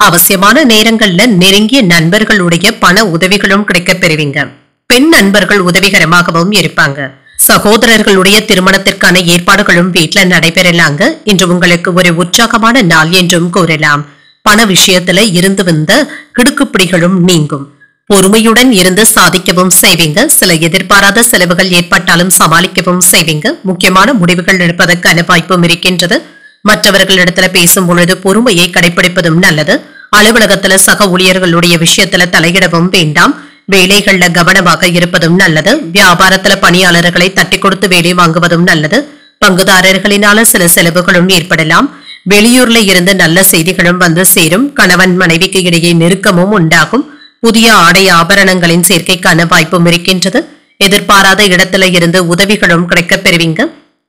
அவசியமான நேரங்கள்ல நெருங்கிய நண்பர்களுடைய பண உதவிகளும் கிடைக்கப் பெறுவீங்க. பெண் நண்பர்கள் உதவிகரமாகவும் இருப்பாங்க. சகோதரர்களுடைய திருமணத்திற்கான ஏற்பாடுகளும் வீட்டுல நடைபெறலாங்க. இன்று உங்களுக்கு ஒரு உற்சாகமான நாள் என்றும் கூறலாம். பண விஷயத்துல இருந்து வந்த கிடுக்குப்பிடிகளும் நீங்கும். பொறுமையுடன் இருந்து சாதிக்கவும் செய்வீங்க. சில எதிர்பாராத செலவுகள் ஏற்பட்டாலும் சமாளிக்கவும் செய்வீங்க. முக்கியமான முடிவுகள் எடுப்பதற்கான வாய்ப்பும் இருக்கின்றது. மற்றவர்களிடத்துல பேசும் பொழுது பொறுமையை கடைபிடிப்பதும் நல்லது. அலுவலகத்துல சக ஊழியர்களுடைய விஷயத்துல தலையிடவும் வேண்டாம். வேலைகள்ல கவனமாக இருப்பதும் நல்லது. வியாபாரத்துல பணியாளர்களை தட்டி கொடுத்து வேலை வாங்குவதும் நல்லது. பங்குதாரர்களினால சில செலவுகளும் ஏற்படலாம். வெளியூர்ல இருந்து நல்ல செய்திகளும் வந்து சேரும். கணவன் மனைவிக்கு இடையே நெருக்கமும் உண்டாகும். புதிய ஆடை ஆபரணங்களின் சேர்க்கைக்கான வாய்ப்பும் இருக்கின்றது. எதிர்பாராத இடத்துல இருந்து உதவிகளும் கிடைக்கப் பெறுவீங்க.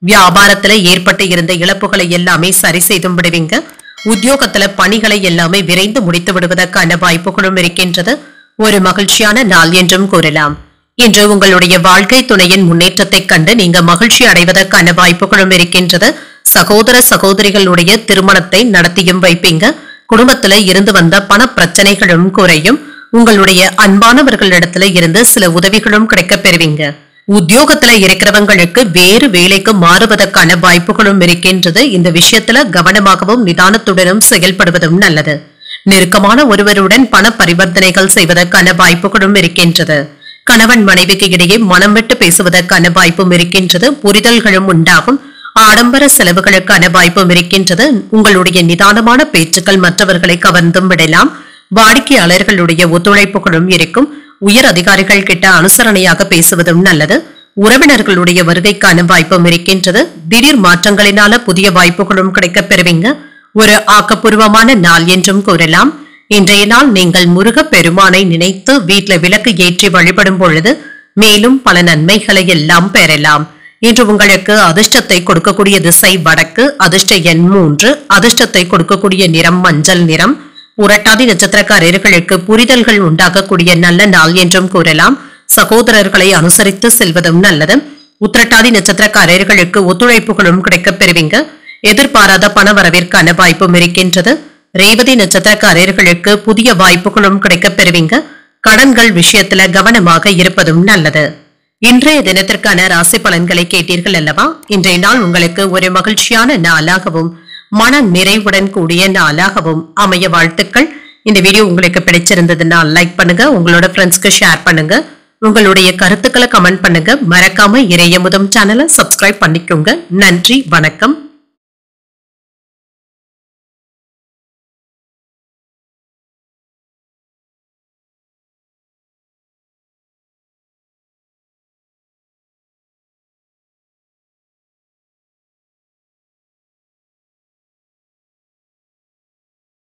வியாபாரத்துல ஏற்பட்டு இருந்த இழப்புகளை எல்லாமே சரி செய்தும் விடுவீங்க. உத்தியோகத்துல பணிகளை எல்லாமே விரைந்து முடித்து விடுவதற்கான வாய்ப்புகளும் இருக்கின்றது. ஒரு மகிழ்ச்சியான நாள் என்றும் கூறலாம். இன்று உங்களுடைய வாழ்க்கை துணையின் முன்னேற்றத்தை கண்டு நீங்க மகிழ்ச்சி அடைவதற்கான வாய்ப்புகளும் இருக்கின்றது. சகோதர சகோதரிகளுடைய திருமணத்தை நடத்தியும் வைப்பீங்க. குடும்பத்துல இருந்து வந்த பண பிரச்சனைகளும் குறையும். உங்களுடைய அன்பானவர்களிடத்துல இருந்து சில உதவிகளும் கிடைக்கப் பெறுவீங்க. உத்தியோகத்துல இருக்கிறவங்களுக்கு வேறு வேலைக்கு மாறுவதற்கான வாய்ப்புகளும் இருக்கின்றது. இந்த விஷயத்துல கவனமாகவும் நிதானத்துடனும் செயல்படுவதும் நல்லது. நெருக்கமான ஒருவருடன் பண பரிவர்த்தனைகள் செய்வதற்கான வாய்ப்புகளும் இருக்கின்றது. கணவன் மனைவிக்கு இடையே மனம் விட்டு பேசுவதற்கான வாய்ப்பும் இருக்கின்றது. புரிதல்களும் உண்டாகும். ஆடம்பர செலவுகளுக்கான வாய்ப்பும் இருக்கின்றது. உங்களுடைய நிதானமான பேச்சுக்கள் மற்றவர்களை கவர்ந்தும் விடலாம். வாடிக்கையாளர்களுடைய ஒத்துழைப்புகளும் இருக்கும். உயர் அதிகாரிகள் கிட்ட அனுசரணையாக பேசுவதும் நல்லது. உறவினர்களுடைய வருகைக்கான வாய்ப்பும் இருக்கின்றது. திடீர் மாற்றங்களினால புதிய வாய்ப்புகளும் கிடைக்கப் பெறுவீங்க. ஒரு ஆக்கப்பூர்வமான நாள் என்றும் கூறலாம். இன்றைய நாள் நீங்கள் முருகப் பெருமானை நினைத்து வீட்டுல விளக்கு ஏற்றி வழிபடும் பொழுது மேலும் பல நன்மைகளை எல்லாம் பெறலாம். இன்று உங்களுக்கு அதிர்ஷ்டத்தை கொடுக்கக்கூடிய திசை வடக்கு. அதிர்ஷ்ட எண் 3. அதிர்ஷ்டத்தை கொடுக்கக்கூடிய நிறம் மஞ்சள் நிறம். புரட்டாதி நட்சத்திரக்காரர்களுக்கு புரிதல்கள் உண்டாகக்கூடிய நல்ல நாள் என்றும் கூறலாம். சகோதரர்களை அனுசரித்து செல்வதும் நல்லது. உத்திரட்டாதி நட்சத்திரக்காரர்களுக்கு ஒத்துழைப்புகளும் கிடைக்கப் பெறுவீங்க. எதிர்பாராத பண வரவிற்கான வாய்ப்பும் இருக்கின்றது. ரேவதி நட்சத்திரக்காரர்களுக்கு புதிய வாய்ப்புகளும் கிடைக்கப் பெறுவீங்க. கடன்கள் விஷயத்துல கவனமாக இருப்பதும் நல்லது. இன்றைய தினத்திற்கான ராசி பலன்களை கேட்டீர்கள் அல்லவா? இன்றைய நாள் உங்களுக்கு ஒரு மகிழ்ச்சியான நாளாகவும் மன நிறைவுடன் கூடிய நாளாகவும் அமைய வாழ்த்துக்கள். இந்த வீடியோ உங்களுக்கு பிடிச்சிருந்ததுன்னா லைக் பண்ணுங்க, உங்களோட ஃப்ரெண்ட்ஸ்க்கு ஷேர் பண்ணுங்க, உங்களுடைய கருத்துக்களை கமெண்ட் பண்ணுங்க. மறக்காம இறையமுதம் சேனலை சப்ஸ்கிரைப் பண்ணிக்கோங்க. நன்றி, வணக்கம்.